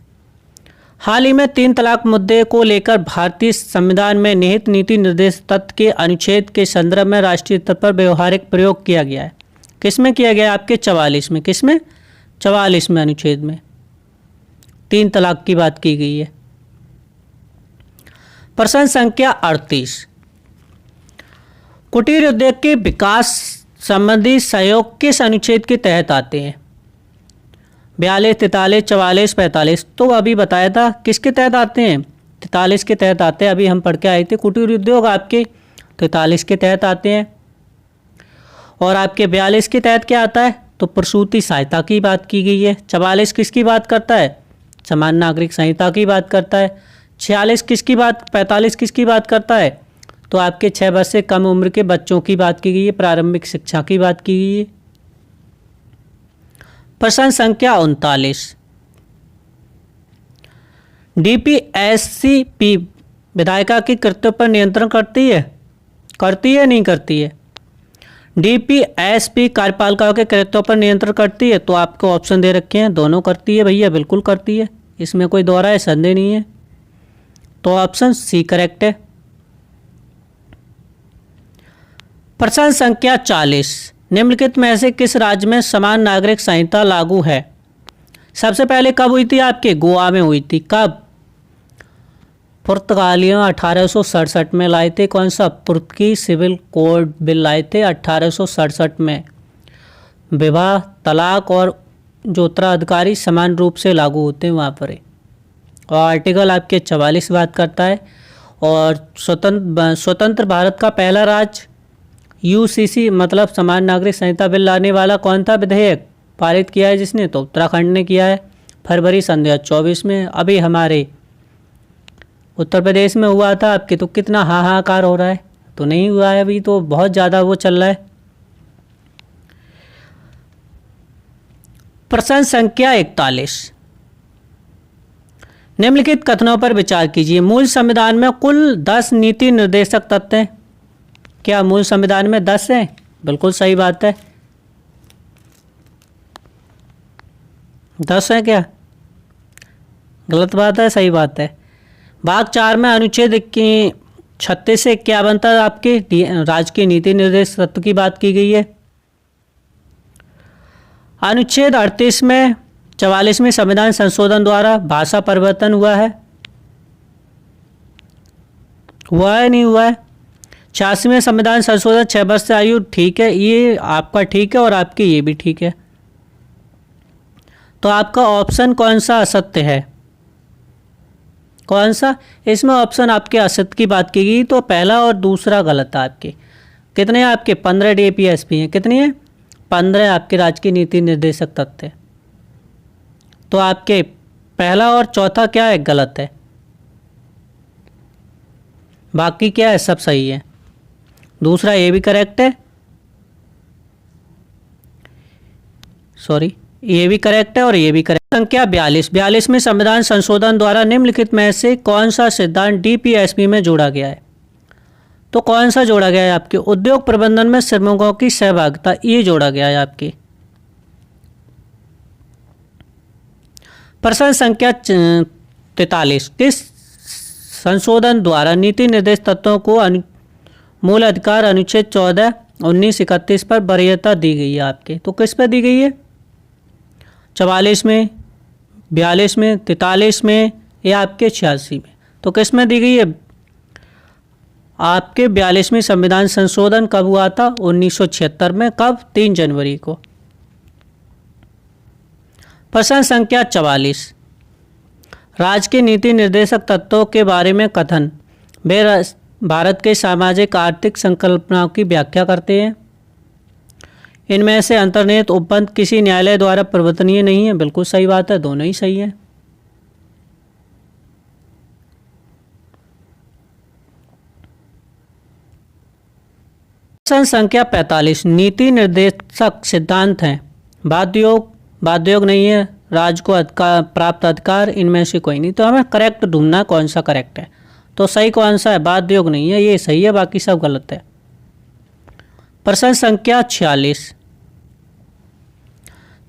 Speaker 1: हाल ही में 3 तलाक मुद्दे को लेकर भारतीय संविधान में निहित नीति निर्देश तत्व के अनुच्छेद के संदर्भ में राष्ट्रीय स्तर पर व्यवहारिक प्रयोग किया गया है। किसमें किया गया है आपके? 44 में। किसमें? 44 में अनुच्छेद में 3 तलाक की बात की गई है। प्रश्न संख्या 38। कुटीर उद्योग के विकास संबंधी सहयोग किस अनुच्छेद के तहत आते हैं? 42, 43, 44, 45। तो अभी बताया था किसके तहत आते हैं? 43 के तहत आते हैं। अभी हम पढ़ के आए थे कुटीर उद्योग आपके 43 के तहत आते हैं। और आपके 42 के तहत क्या आता है? तो प्रसूति सहायता की बात की गई है। 44 किसकी बात करता है? समान नागरिक संहिता की बात करता है। 46 किसकी बात 45 किसकी बात करता है? तो आपके 6 वर्ष से कम उम्र के बच्चों की बात की गई है, प्रारंभिक शिक्षा की बात की गई है। प्रश्न संख्या 39। डीपीएससीपी विधायिका के कृत्यों पर नियंत्रण करती है नहीं करती है? डीपीएसपी कार्यपालिका के कृत्यों पर नियंत्रण करती है। तो आपको ऑप्शन दे रखे हैं, दोनों करती है भैया, बिल्कुल करती है, इसमें कोई दोहरा है संदेह नहीं है। तो ऑप्शन सी करेक्ट है। प्रश्न संख्या 40। निम्नलिखित में से किस राज्य में समान नागरिक संहिता लागू है? सबसे पहले कब हुई थी आपके? गोवा में हुई थी। कब? पुर्तगालियों 1867 में लाए थे। कौन सा? पुर्तगाली सिविल कोड बिल लाए थे 1867 में। विवाह, तलाक और जो उत्तराधिकारी समान रूप से लागू होते हैं वहाँ पर। और आर्टिकल आपके 44 बात करता है। और स्वतंत्र भारत का पहला राज्य यूसीसी मतलब समान नागरिक संहिता बिल लाने वाला कौन था? विधेयक पारित किया है जिसने? तो उत्तराखंड ने किया है फरवरी 2024 में। अभी हमारे उत्तर प्रदेश में हुआ था आपके, तो कितना हाहाकार हो रहा है, तो नहीं हुआ है अभी, तो बहुत ज़्यादा वो चल रहा है। प्रश्न संख्या 41। निम्नलिखित कथनों पर विचार कीजिए। मूल संविधान में कुल 10 नीति निर्देशक तत्व हैं। क्या मूल संविधान में 10 हैं? बिल्कुल सही बात है, 10 है क्या? गलत बात है, सही बात है। भाग 4 में अनुच्छेद 36 से क्या बनता है? आपके राज्य की नीति निर्देश तत्व की बात की गई है। अनुच्छेद 38 में 44 में संविधान संशोधन द्वारा भाषा परिवर्तन हुआ है, हुआ है नहीं हुआ है? 86 में संविधान संशोधन 6 वर्ष से आयु, ठीक है, ये आपका ठीक है और आपकी ये भी ठीक है। तो आपका ऑप्शन कौन सा असत्य है? कौन सा? इसमें ऑप्शन आपके असत्य की बात की गई, तो पहला और दूसरा गलत है आपके। कितने आपके? 15 DAPSP हैं। कितनी है? 15 आपके राज्य की नीति निर्देशक तत्व है। तो आपके पहला और चौथा क्या है? गलत है। बाकी क्या है? सब सही है। दूसरा ये भी करेक्ट है, सॉरी, ये भी करेक्ट है और ये भी करेक्ट। संख्या 42 में संविधान संशोधन द्वारा निम्नलिखित में से कौन सा सिद्धांत DPSP में जोड़ा गया है? तो कौन सा जोड़ा गया है आपके? उद्योग प्रबंधन में श्रमिकों की सहभागिता, ये जोड़ा गया है आपके। प्रश्न संख्या 43, किस संशोधन द्वारा नीति निर्देश तत्वों को मूल अधिकार अनुच्छेद 14, 19, 31 पर वरीयता दी गई है आपके? तो किस पर दी गई है? 44 में, 42 में, 43 में या आपके 86 में? तो किस में दी गई है? आपके 42वें संविधान संशोधन कब हुआ था? 1976 में। कब? 3 जनवरी को। प्रश्न संख्या 44, राज्य के नीति निर्देशक तत्वों के बारे में कथन वे भारत के सामाजिक आर्थिक संकल्पनाओं की व्याख्या करते हैं। इनमें से अंतर्निहित उपबंध किसी न्यायालय द्वारा परिवर्तनीय नहीं है। बिल्कुल सही बात है, दोनों ही सही है। प्रश्न संख्या 45, नीति निर्देशक सिद्धांत हैं बाध्य योग नहीं है, राज्य को प्राप्त अधिकार, इनमें से कोई नहीं। तो हमें करेक्ट ढूंढना कौन सा करेक्ट है। तो सही कौन सा है? बाध्य योग नहीं है, ये सही है, बाकी सब गलत है। प्रश्न संख्या 46,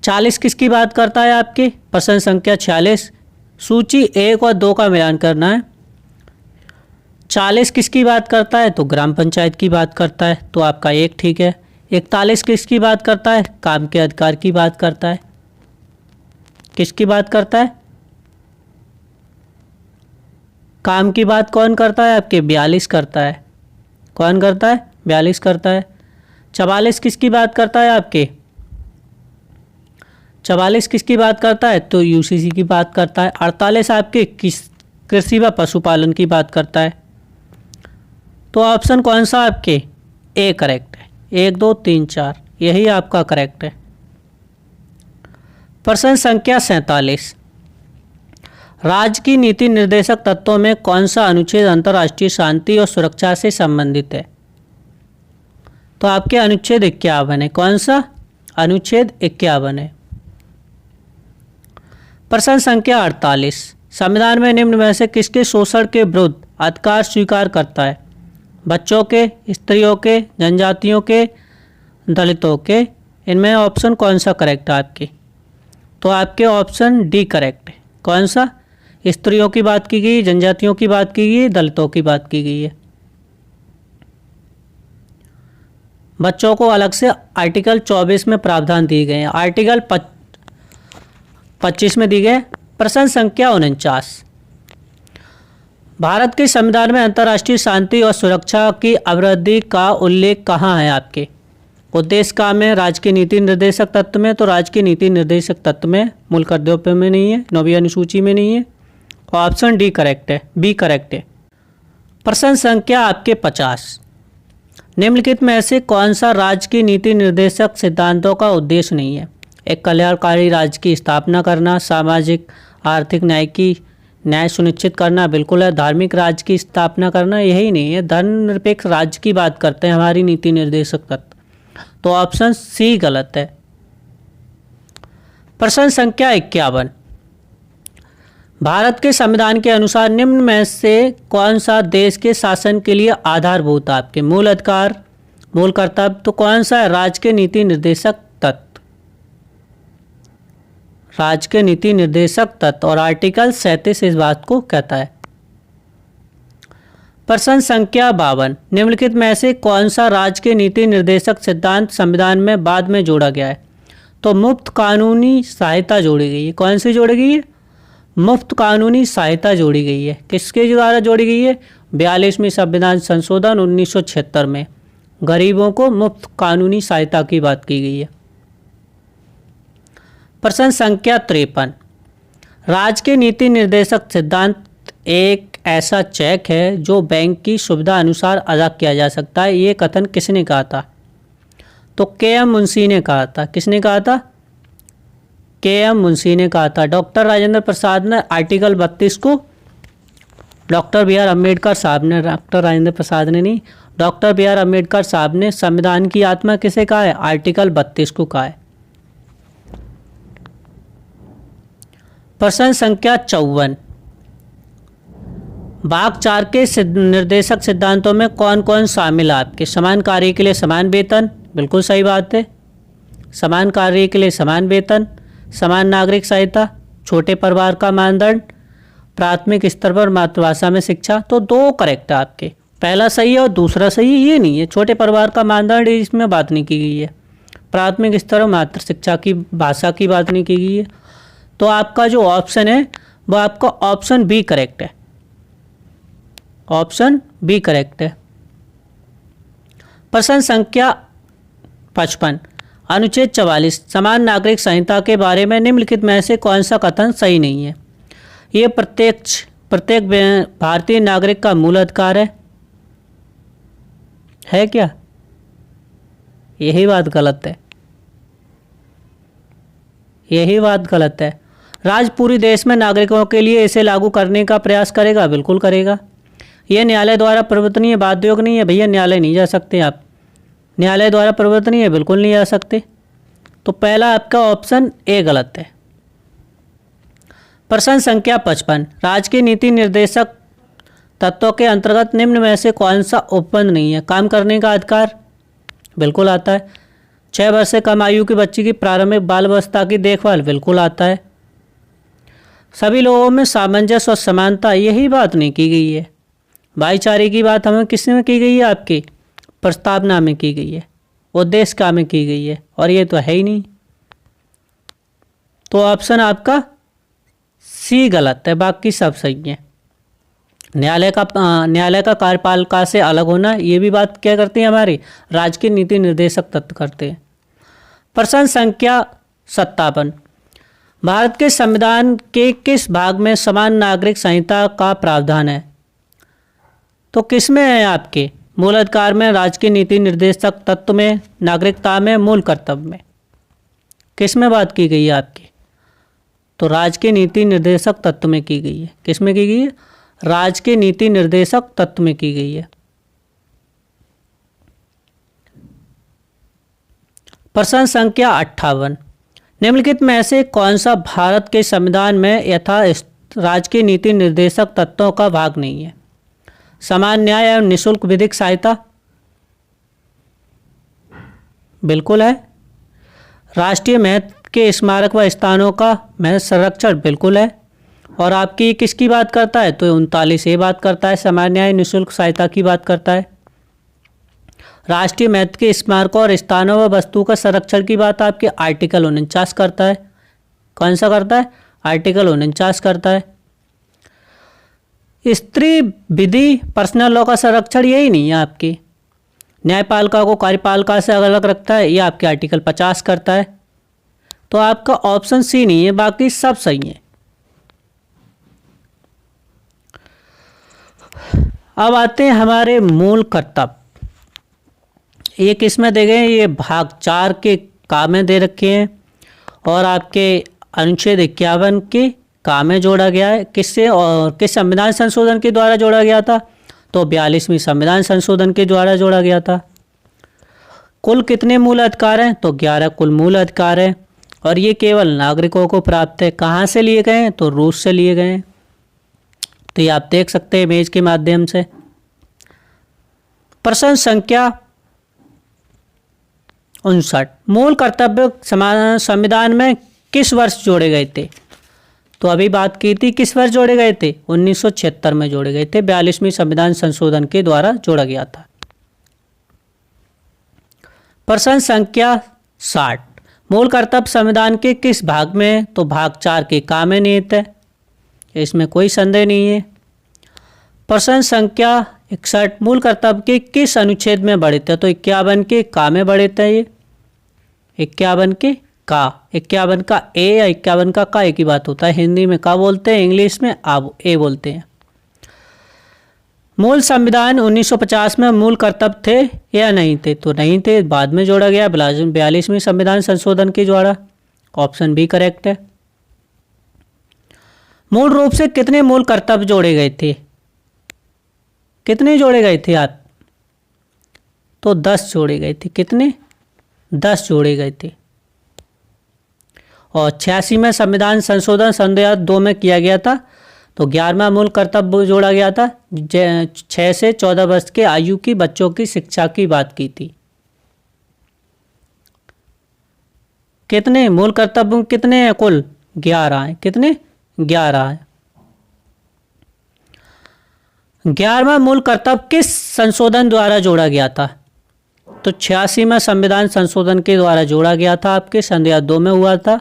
Speaker 1: 40 किसकी बात करता है आपके? प्रश्न संख्या 46, सूची 1 और 2 का मिलान करना है। 40 किसकी बात करता है? तो ग्राम पंचायत की बात करता है, तो आपका 1 ठीक है। 41 किसकी बात करता है? काम के अधिकार की बात करता है। किसकी बात करता है? काम की बात कौन करता है आपके? 42 करता है। कौन करता है? 42 करता है। 44 किसकी बात करता है आपके? 44 किसकी बात करता है? तो UCC की बात करता है। 48 आपके कृषि व पशुपालन की बात करता है। तो ऑप्शन कौन सा आपके? ए करेक्ट है। 1, 2, 3, 4 यही आपका करेक्ट है। प्रश्न संख्या 47, राज्य की नीति निर्देशक तत्वों में कौन सा अनुच्छेद अंतर्राष्ट्रीय शांति और सुरक्षा से संबंधित है? तो आपके अनुच्छेद 51 है। कौन सा? अनुच्छेद 51 है। प्रश्न संख्या 48, संविधान में निम्न में से किसके शोषण के विरुद्ध अधिकार स्वीकार करता है? बच्चों के, स्त्रियों के, जनजातियों के, दलितों के? इनमें ऑप्शन कौन सा करेक्ट है आपके? तो आपके ऑप्शन डी करेक्ट है। कौन सा? स्त्रियों की बात की गई, जनजातियों की बात की गई, दलितों की बात की गई है। बच्चों को अलग से आर्टिकल 24 में प्रावधान दिए गए हैं, आर्टिकल 25 में दिए गए। प्रश्न संख्या 49, भारत के संविधान में अंतर्राष्ट्रीय शांति और सुरक्षा की अभिवृद्धि का उल्लेख कहाँ है आपके? उद्देश्य काम है राज्य के नीति निर्देशक तत्व में, तो राज्य के नीति निर्देशक तत्व में मूल कर्तव्यों में नहीं है, 9वीं अनुसूची में नहीं है। ऑप्शन डी करेक्ट है, बी करेक्ट है। प्रश्न संख्या आपके 50, निम्नलिखित में से कौन सा राज्य की नीति निर्देशक सिद्धांतों का उद्देश्य नहीं है? एक कल्याणकारी राज्य की स्थापना करना, सामाजिक आर्थिक न्याय सुनिश्चित करना, बिल्कुल है। धार्मिक राज्य की स्थापना करना, यही नहीं है। धर्मनिरपेक्ष राज्य की बात करते हैं हमारी नीति निर्देशक तत्व, तो ऑप्शन सी गलत है। प्रश्न संख्या 51, भारत के संविधान के अनुसार निम्न में से कौन सा देश के शासन के लिए आधारभूत आपके मूल अधिकार, मूल कर्तव्य तो कौन सा है? राज्य के नीति निर्देशक तत्व, राज्य के नीति निर्देशक तत्व। और आर्टिकल 37 इस बात को कहता है। प्रश्न संख्या 52, निम्नलिखित में से कौन सा राज्य के नीति निर्देशक सिद्धांत संविधान में बाद में जोड़ा गया है? तो मुफ्त कानूनी सहायता जोड़ी गई है। कौन सी जोड़ी गई है? मुफ्त कानूनी सहायता जोड़ी गई है। किसके द्वारा जोड़ी गई है? 42वीं संविधान संशोधन 1976 में गरीबों को मुफ्त कानूनी सहायता की बात की गई है। प्रश्न संख्या 53, राज्य के नीति निर्देशक सिद्धांत एक ऐसा चेक है जो बैंक की सुविधा अनुसार अदा किया जा सकता है। ये कथन किसने कहा था? तो के.एम. मुंशी ने कहा था। किसने कहा था? के.एम. मुंशी ने कहा था। डॉक्टर राजेंद्र प्रसाद ने आर्टिकल 32 को, डॉक्टर बी आर अम्बेडकर साहब ने, डॉक्टर राजेंद्र प्रसाद ने नहीं, डॉक्टर बी आर अम्बेडकर साहब ने संविधान की आत्मा किसे कहा है? आर्टिकल 32 को कहा है। प्रश्न संख्या 54, भाग 4 के निर्देशक सिद्धांतों में कौन कौन शामिल है आपके? समान कार्य के लिए समान वेतन, बिल्कुल सही बात है। समान कार्य के लिए समान वेतन, समान नागरिक सहायता, छोटे परिवार का मानदंड, प्राथमिक स्तर पर मातृभाषा में शिक्षा। तो 2 करेक्ट है आपके, पहला सही है और दूसरा सही है। ये नहीं है छोटे परिवार का मानदंड, इसमें बात नहीं की गई है। प्राथमिक स्तर और मातृ शिक्षा की भाषा की बात नहीं की गई है। तो आपका जो ऑप्शन है वो आपका ऑप्शन बी करेक्ट है। ऑप्शन बी करेक्ट है। प्रश्न संख्या 55, अनुच्छेद 44 समान नागरिक संहिता के बारे में निम्नलिखित में से कौन सा कथन सही नहीं है? ये प्रत्येक भारतीय नागरिक का मूल अधिकार है क्या? यही बात गलत है, यही बात गलत है। राज्य पूरी देश में नागरिकों के लिए इसे लागू करने का प्रयास करेगा, बिल्कुल करेगा। यह न्यायालय द्वारा प्रवर्तनीय बाध्य योग नहीं है भैया, न्यायालय नहीं जा सकते आप, न्यायालय द्वारा प्रवर्तनीय है, बिल्कुल नहीं जा सकते। तो पहला आपका ऑप्शन ए गलत है। प्रश्न संख्या 55, राज्य की नीति निर्देशक तत्वों के अंतर्गत निम्न में से कौन सा उपबंध नहीं है? काम करने का अधिकार, बिल्कुल आता है। 6 वर्ष से कम आयु की बच्ची की प्रारंभिक बाल अवस्था की देखभाल, बिल्कुल आता है। सभी लोगों में सामंजस्य और समानता, यही बात नहीं की गई है। भाईचारे की बात हमें किसमें की गई है? आपकी प्रस्तावना में की गई है, उद्देश्य का में की गई है, और ये तो है ही नहीं। तो ऑप्शन आपका सी गलत है, बाकी सब सही है। न्यायालय का कार्यपालिका से अलग होना, ये भी बात क्या करती है? हमारी राज्य की नीति निर्देशक तत्व करते हैं। प्रश्न संख्या 57, भारत के संविधान के किस भाग में समान नागरिक संहिता का प्रावधान है? तो किस में है आपके? मूल अधिकार में, राज्य की नीति निर्देशक तत्व में, नागरिकता में, मूल कर्तव्य में। किस में बात की गई है आपकी? तो राज्य के नीति निर्देशक तत्व में की गई है। किस में की गई है? राज्य के नीति निर्देशक तत्व में की गई है। प्रश्न संख्या 58, निम्नलिखित में से कौन सा भारत के संविधान में यथा राज्य के नीति निर्देशक तत्वों का भाग नहीं है? समान न्याय एवं निःशुल्क विधिक सहायता, बिल्कुल है। राष्ट्रीय महत्व के स्मारक व स्थानों का महत्व संरक्षण, बिल्कुल है। और आपकी किसकी बात करता है? तो 39 ये बात करता है, समान न्याय निःशुल्क सहायता की बात करता है। राष्ट्रीय महत्व के स्मारकों और स्थानों व वस्तु का संरक्षण की बात आपके आर्टिकल 49 करता है। कौन सा करता है? आर्टिकल 49 करता है। स्त्री विधि पर्सनल लॉ का संरक्षण यही नहीं है आपकी। न्यायपालिका को कार्यपालिका से अलग रखता है, ये आपके आर्टिकल 50 करता है। तो आपका ऑप्शन सी नहीं है, बाकी सब सही है। अब आते हैं हमारे मूल कर्तव्य। ये किस में दे गए? ये भाग 4 के का में दे रखे हैं, और आपके अनुच्छेद 51 के का में जोड़ा गया है। किससे और किस संविधान संशोधन के द्वारा जोड़ा गया था? तो 42वीं संविधान संशोधन के द्वारा जोड़ा गया था। कुल कितने मूल अधिकार हैं? तो 11 कुल मूल अधिकार हैं, और ये केवल नागरिकों को प्राप्त है। कहाँ से लिए गए हैं? तो रूस से लिए गए हैं। तो ये आप देख सकते हैं इमेज के माध्यम से। प्रश्न संख्या 59। मूल कर्तव्य संविधान में किस वर्ष जोड़े गए थे? तो अभी बात की थी किस वर्ष जोड़े गए थे, 1976 में जोड़े गए थे, 42वीं संविधान संशोधन के द्वारा जोड़ा गया था। प्रश्न संख्या 60। मूल कर्तव्य संविधान के किस भाग में है? तो भाग 4 के का में निहित है, इसमें कोई संदेह नहीं है। प्रश्न संख्या 61। मूल कर्तव्य के किस अनुच्छेद में बढ़ित है? तो 51 के का में बढ़ित है। ये 51 के का, 51 का ए या 51 का एक ही बात होता है। हिंदी में का बोलते हैं, इंग्लिश में ए बोलते हैं। मूल संविधान 1950 में मूल कर्तव्य थे या नहीं थे? तो नहीं थे, बाद में जोड़ा गया 42वीं संविधान संशोधन के द्वारा। ऑप्शन बी करेक्ट है। मूल रूप से कितने मूल कर्तव्य जोड़े गए थे? कितने जोड़े गए थे आप? तो 10 जोड़े गए थे। कितने? 10 जोड़े गए थे। और 86 में संविधान संशोधन सन 2002 में किया गया था, तो 11वां मूल कर्तव्य जोड़ा गया था। 6 से 14 वर्ष के आयु की बच्चों की शिक्षा की बात की थी। कितने मूल कर्तव्य कितने हैं? कुल 11 हैं। कितने? 11 हैं। 11वां मूल कर्तव्य किस संशोधन द्वारा जोड़ा गया था? तो 86 में संविधान संशोधन के द्वारा जोड़ा गया था, आपके सन 2002 में हुआ था।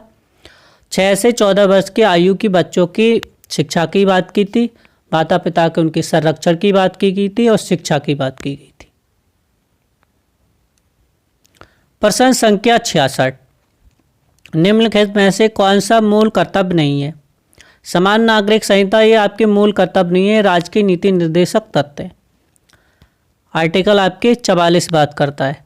Speaker 1: 6 से 14 वर्ष की आयु की बच्चों की शिक्षा की बात की थी, माता पिता के उनके संरक्षण की बात की गई थी और शिक्षा की बात की गई थी। प्रश्न संख्या 66। निम्नलिखित में से कौन सा मूल कर्तव्य नहीं है? समान नागरिक संहिता ये आपके मूल कर्तव्य नहीं है, राज्य की नीति निर्देशक तत्व है। आर्टिकल आपके 44 बात करता है।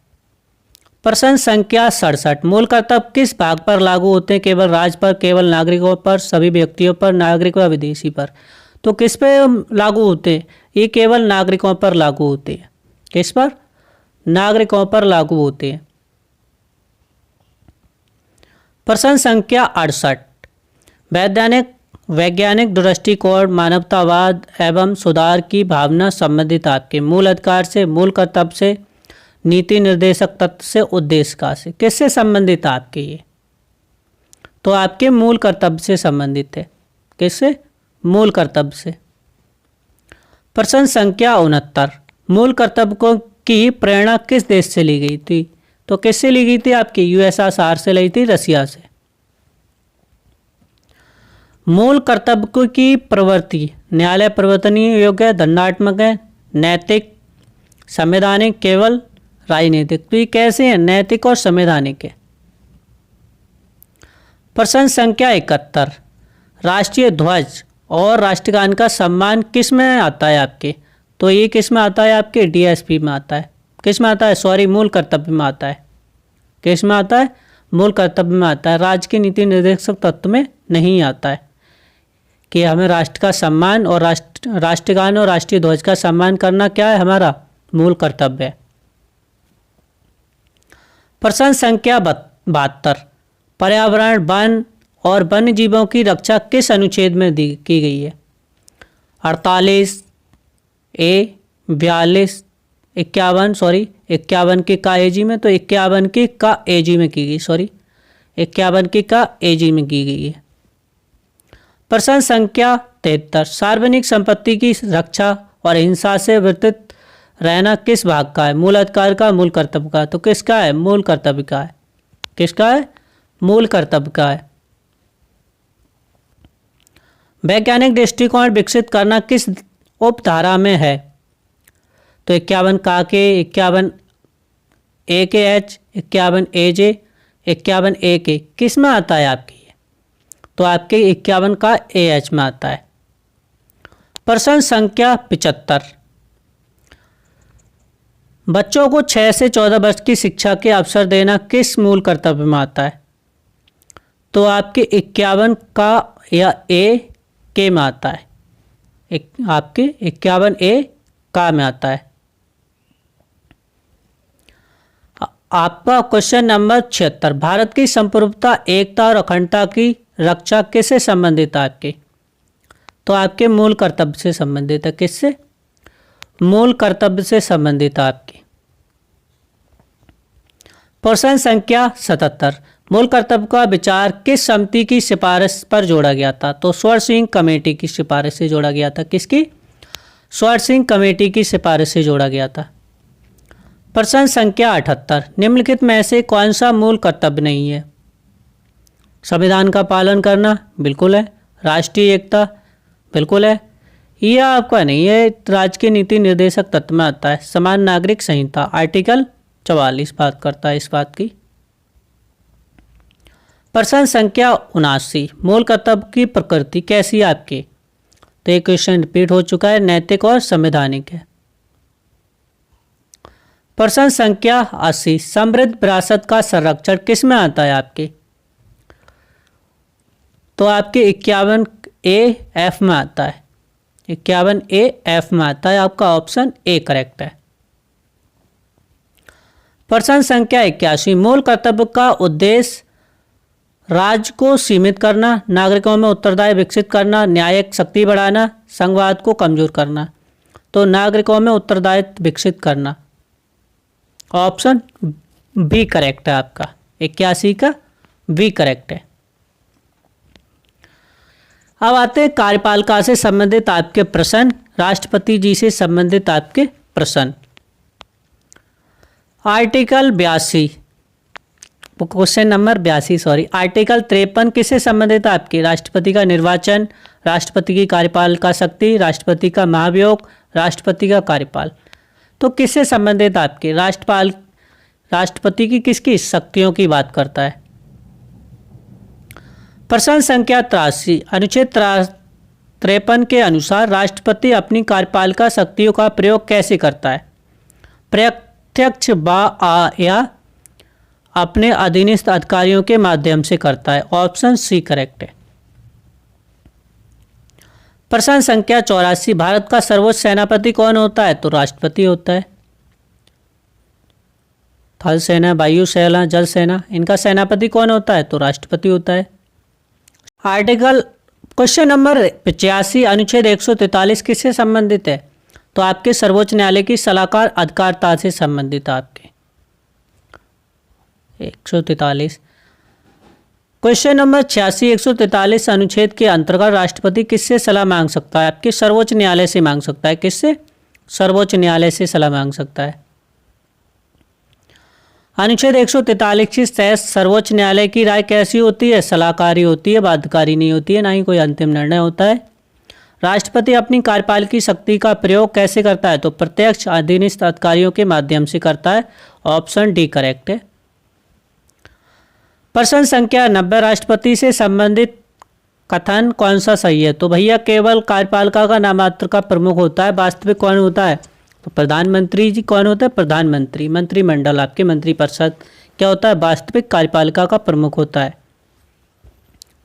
Speaker 1: प्रश्न संख्या 67। मूल कर्तव्य किस भाग पर लागू होते हैं? केवल राज्य पर, केवल नागरिकों पर, सभी व्यक्तियों पर, नागरिक व विदेशी पर? तो किस पे लागू होते हैं? ये केवल नागरिकों पर लागू होते हैं। किस पर? नागरिकों पर लागू होते हैं। प्रश्न संख्या 68। वैज्ञानिक दृष्टिकोण, मानवतावाद एवं सुधार की भावना संबंधित आपके मूल अधिकार से, मूल कर्तव्य से, नीति निर्देशक तत्व से, उद्देश्य का से, किससे संबंधित आपके ये? तो आपके मूल कर्तव्य से संबंधित है। किससे? मूल कर्तव्य से। प्रश्न संख्या 69। मूल कर्तव्य को की प्रेरणा किस देश से ली गई थी? तो किससे ली गई थी? आपकी यूएसएसआर से ली थी, रसिया से। मूल कर्तव्य की प्रवृत्ति न्यायालय प्रवर्तनीय योग्य, दंडात्मक है, नैतिक, संवैधानिक, केवल राजनीतिक? तो ये कैसे हैं? नैतिक और संवैधानिक है। प्रश्न संख्या 71। राष्ट्रीय ध्वज और राष्ट्रगान का सम्मान किस में आता है आपके? तो ये किस में आता है? आपके डीएसपी में आता है। किस में आता है? सॉरी, मूल कर्तव्य में आता है। किस में आता है? मूल कर्तव्य में आता है। राज्य की नीति निर्देशक तत्व में नहीं आता है कि हमें राष्ट्र का सम्मान और राष्ट्रगान और राष्ट्रीय ध्वज का सम्मान करना क्या है? हमारा मूल कर्तव्य है। प्रश्न संख्या 72। पर्यावरण, वन और वन्य जीवों की रक्षा किस अनुच्छेद में की गई है? 48 ए, 42, 51 के का एजी में, तो 51 के का एजी में की गई, 51 के का एजी में की गई है। प्रश्न संख्या 73। सार्वजनिक संपत्ति की रक्षा और हिंसा से वर्तित रहना किस भाग का है? मूल अधिकार का, मूल कर्तव्य का? तो किसका है? मूल कर्तव्य का है। किसका है? मूल कर्तव्य का है। वैज्ञानिक दृष्टिकोण विकसित करना किस उपधारा में है? तो 51 का के, 51 ए के एच, 51 ए जे, 51 ए के किस में आता है आपके? तो आपके 51 का ए एच में आता है। प्रश्न संख्या 75। बच्चों को 6 से 14 वर्ष की शिक्षा के अवसर देना किस मूल कर्तव्य में आता है? तो आपके 51 का या ए के में आता है। आपके 51 ए का में आता है। आपका क्वेश्चन नंबर 76। भारत की संप्रभुता, एकता और अखंडता की रक्षा किससे संबंधित है आपके? तो आपके मूल कर्तव्य से संबंधित है। किससे? मूल कर्तव्य से संबंधित है आपके। प्रश्न संख्या 77, मूल कर्तव्य का विचार किस समिति की सिफारिश पर जोड़ा गया था? तो स्वर्ण सिंह कमेटी की सिफारिश से जोड़ा गया था। किसकी? स्वर्ण सिंह कमेटी की सिफारिश से जोड़ा गया था। प्रश्न संख्या 78, निम्नलिखित में से कौन सा मूल कर्तव्य नहीं है? संविधान का पालन करना, बिल्कुल है। राष्ट्रीय एकता, बिल्कुल है। यह आपका नहीं है, राजकीय नीति निर्देशक तत्व में आता है। समान नागरिक संहिता आर्टिकल 44 बात करता है इस बात की। प्रश्न संख्या 79, मूल कर्तव्य की प्रकृति कैसी है आपकी? तो ये क्वेश्चन रिपीट हो चुका है, नैतिक और संवैधानिक है। प्रश्न संख्या 80, समृद्ध विरासत का संरक्षण किस में आता है आपके? तो आपके 51A(F) में आता है। 51A(F) में आता है, आपका ऑप्शन ए करेक्ट है। प्रश्न संख्या 81, मूल कर्तव्य का उद्देश्य राज्य को सीमित करना, नागरिकों में उत्तरदायित्व विकसित करना, न्यायिक शक्ति बढ़ाना, संघवाद को कमजोर करना। तो नागरिकों में उत्तरदायित्व विकसित करना, ऑप्शन बी करेक्ट है आपका। 81 का बी करेक्ट है। अब आते हैं कार्यपालिका से संबंधित आपके प्रश्न, राष्ट्रपति जी से संबंधित आपके प्रश्न। आर्टिकल 82, क्वेश्चन नंबर 82 आर्टिकल 53 किससे संबंधित है आपकी? राष्ट्रपति का निर्वाचन, राष्ट्रपति की कार्यपालिका शक्ति, राष्ट्रपति का महाभियोग, राष्ट्रपति का कार्यपाल। तो किससे संबंधित आपके? राष्ट्रपति की किसकी शक्तियों की बात करता है? प्रश्न संख्या 83, अनुच्छेद 53 के अनुसार राष्ट्रपति अपनी कार्यपालिका शक्तियों का प्रयोग कैसे करता है? प्रत्यक्ष या अपने अधीनस्थ अधिकारियों के माध्यम से करता है, ऑप्शन सी करेक्ट है। प्रश्न संख्या 84, भारत का सर्वोच्च सेनापति कौन होता है? तो राष्ट्रपति होता है। थल सेना, वायु सेना, जल सेना, इनका सेनापति कौन होता है? तो राष्ट्रपति होता है। आर्टिकल क्वेश्चन नंबर 85, अनुच्छेद 143 किससे संबंधित है? तो आपके सर्वोच्च न्यायालय की सलाहकार अधिकारिता से संबंधित है। आपके 143 क्वेश्चन नंबर 86, 143 अनुच्छेद के अंतर्गत राष्ट्रपति किससे सलाह मांग सकता है? आपके सर्वोच्च न्यायालय से मांग सकता है। किससे? सर्वोच्च न्यायालय से सलाह मांग सकता है। अनुच्छेद 143 के तहत सर्वोच्च न्यायालय की राय कैसी होती है? सलाहकारी होती है, बाध्यकारी नहीं होती है, ना ही कोई अंतिम निर्णय होता है। राष्ट्रपति अपनी कार्यपालिकी शक्ति का प्रयोग कैसे करता है? तो प्रत्यक्ष अधीनस्थ अधिकारियों के माध्यम से करता है, ऑप्शन डी करेक्ट है। प्रश्न संख्या 90, राष्ट्रपति से संबंधित कथन कौन सा सही है? तो भैया केवल कार्यपालिका का नामात्र का प्रमुख होता है, वास्तविक कौन होता है? तो प्रधानमंत्री जी। कौन होता है? प्रधानमंत्री। मंत्रिमंडल, आपके मंत्रिपरिषद क्या होता है? वास्तविक कार्यपालिका का प्रमुख होता है।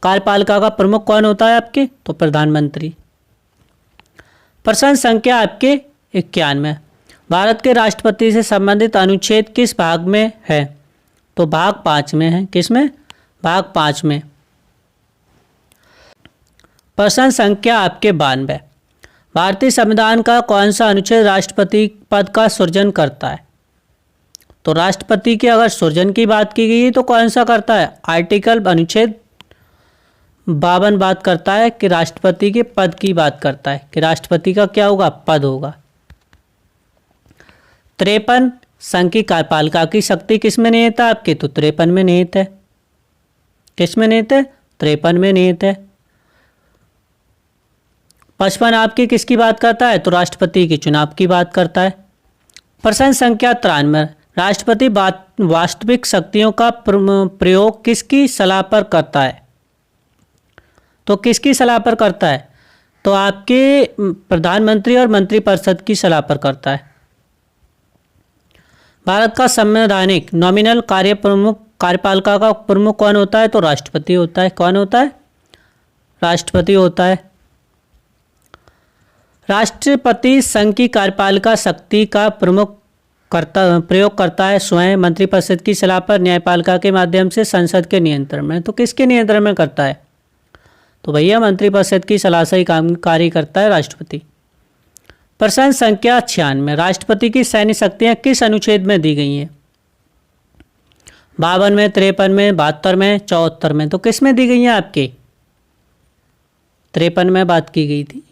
Speaker 1: कार्यपालिका का प्रमुख कौन होता है आपके? तो प्रधानमंत्री। प्रश्न संख्या आपके 91, भारत के राष्ट्रपति से संबंधित अनुच्छेद किस भाग में है? तो भाग 5 में है। किस में? भाग 5 में। प्रश्न संख्या आपके 92, भारतीय संविधान का कौन सा अनुच्छेद राष्ट्रपति पद का सृजन करता है? तो राष्ट्रपति की अगर सृजन की बात की गई तो कौन सा करता है? आर्टिकल अनुच्छेद 52 बात करता है कि राष्ट्रपति के पद की बात करता है कि राष्ट्रपति का क्या होगा? पद होगा। 53 संघ की कार्यपालिका की शक्ति किस में निहित है आपके? तो 53 में निहित है। किस में निहित है? 53 में निहित है। 55 आपकी किसकी बात करता है? तो राष्ट्रपति के चुनाव की बात करता है। प्रश्न संख्या 93, राष्ट्रपति वास्तविक शक्तियों का प्रयोग किसकी सलाह पर करता है? तो किसकी सलाह पर करता है? तो आपके प्रधानमंत्री और मंत्रिपरिषद की सलाह पर करता है। भारत का संवैधानिक नॉमिनल कार्यपालिका का प्रमुख कौन होता है? तो राष्ट्रपति होता है। कौन होता है? राष्ट्रपति होता है। राष्ट्रपति संघ की कार्यपालिका शक्ति का प्रयोग करता है स्वयं, मंत्रिपरिषद की सलाह पर, न्यायपालिका के माध्यम से, संसद के नियंत्रण में। तो किसके नियंत्रण में करता है? तो भैया मंत्रिपरिषद की सलाह से ही कार्य करता है राष्ट्रपति। प्रश्न संख्या 96, राष्ट्रपति की सैन्य शक्तियां किस अनुच्छेद में दी गई हैं? 52 में, 53 में, 72 में, 74 में। तो किस में दी गई हैं आपके? 53 में बात की गई थी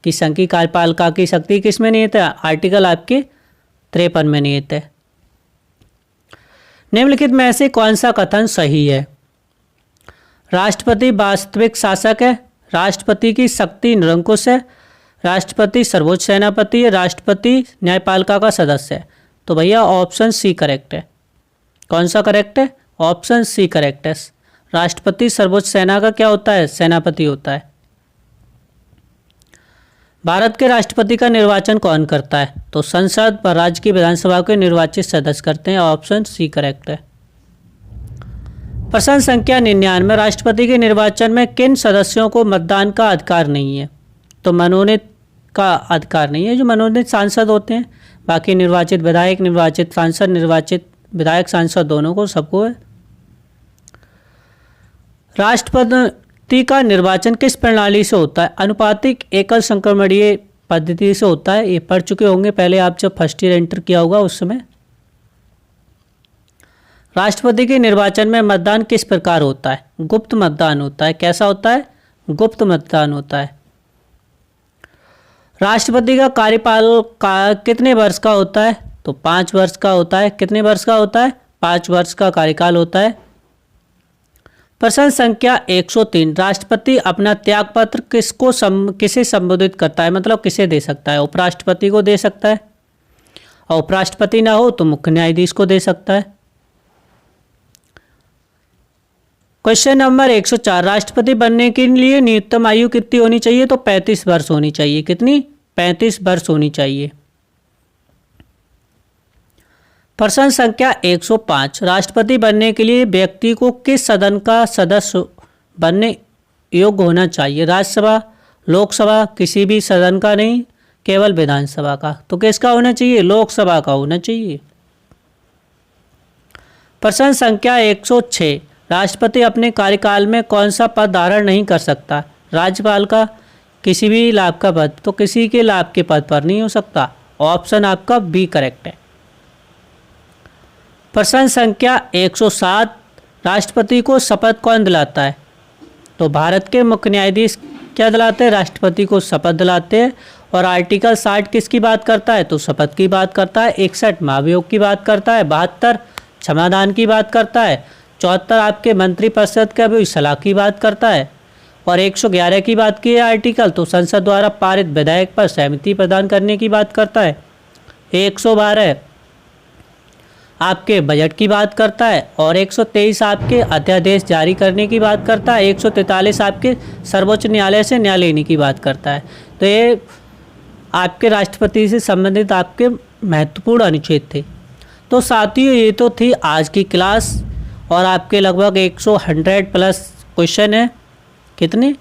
Speaker 1: कि संघीय कार्यपालिका की शक्ति किस में निहित है? आर्टिकल आपके 53 में निहित है। निम्नलिखित में से कौन सा कथन सही है? राष्ट्रपति वास्तविक शासक है, राष्ट्रपति की शक्ति निरंकुश है, राष्ट्रपति सर्वोच्च सेनापति है, राष्ट्रपति न्यायपालिका का सदस्य है। तो भैया ऑप्शन सी करेक्ट है। कौन सा करेक्ट है? ऑप्शन सी करेक्ट है। राष्ट्रपति सर्वोच्च सेना का क्या होता है? सेनापति होता है। भारत के राष्ट्रपति का निर्वाचन कौन करता है? तो संसद व राज्य की विधानसभा के निर्वाचित सदस्य करते हैं। ऑप्शन सी करेक्ट है। प्रश्न संख्या 99, राष्ट्रपति के निर्वाचन में किन सदस्यों को मतदान का अधिकार नहीं है? तो मनोनीत का अधिकार नहीं है, जो मनोनीत सांसद होते हैं। बाकी निर्वाचित विधायक, निर्वाचित सांसद, निर्वाचित विधायक सांसद दोनों को, सबको है। राष्ट्रपति का निर्वाचन किस प्रणाली से होता है? अनुपातिक एकल संक्रमणीय पद्धति से होता है। ये पढ़ चुके होंगे पहले आप जब फर्स्ट ईयर एंटर किया होगा उस समय। राष्ट्रपति के निर्वाचन में मतदान किस प्रकार होता है? गुप्त मतदान होता है। कैसा होता है? गुप्त मतदान होता है। राष्ट्रपति का कार्यकाल कितने वर्ष का होता है? तो 5 वर्ष का होता है। कितने वर्ष का होता है? 5 वर्ष का कार्यकाल होता है। प्रश्न संख्या 103, राष्ट्रपति अपना त्यागपत्र किसे संबोधित करता है? मतलब किसे दे सकता है? उपराष्ट्रपति को दे सकता है, और उपराष्ट्रपति ना हो तो मुख्य न्यायाधीश को दे सकता है। क्वेश्चन नंबर 104, राष्ट्रपति बनने के लिए न्यूनतम आयु कितनी होनी चाहिए? तो 35 वर्ष होनी चाहिए। कितनी? 35 वर्ष होनी चाहिए। प्रश्न संख्या 105, राष्ट्रपति बनने के लिए व्यक्ति को किस सदन का सदस्य बनने योग्य होना चाहिए? राज्यसभा, लोकसभा, किसी भी सदन का नहीं, केवल विधानसभा का। तो किसका होना चाहिए? लोकसभा का होना चाहिए। प्रश्न संख्या 106, राष्ट्रपति अपने कार्यकाल में कौन सा पद धारण नहीं कर सकता? राज्यपाल का, किसी भी लाभ का पद। तो किसी के लाभ के पद पर नहीं हो सकता। ऑप्शन आपका बी करेक्ट है। प्रश्न संख्या 107, राष्ट्रपति को शपथ कौन दिलाता है? तो भारत के मुख्य न्यायाधीश क्या दिलाते हैं? राष्ट्रपति को शपथ दिलाते हैं। और आर्टिकल 60 किसकी बात करता है? तो शपथ की बात करता है। 61 महाभियोग की बात करता है। 72 क्षमादान की बात करता है। 74 आपके मंत्रिपरिषद का भी सलाह की बात करता है। और 111 की बात की है आर्टिकल, तो संसद द्वारा पारित विधेयक पर सहमति प्रदान करने की बात करता है। 112 आपके बजट की बात करता है। और 123 आपके अध्यादेश जारी करने की बात करता है। 143 आपके सर्वोच्च न्यायालय से न्याय लेने की बात करता है। तो ये आपके राष्ट्रपति से संबंधित आपके महत्वपूर्ण अनुच्छेद थे। तो साथियों, ये तो थी आज की क्लास, और आपके लगभग 100 प्लस क्वेश्चन है। कितने?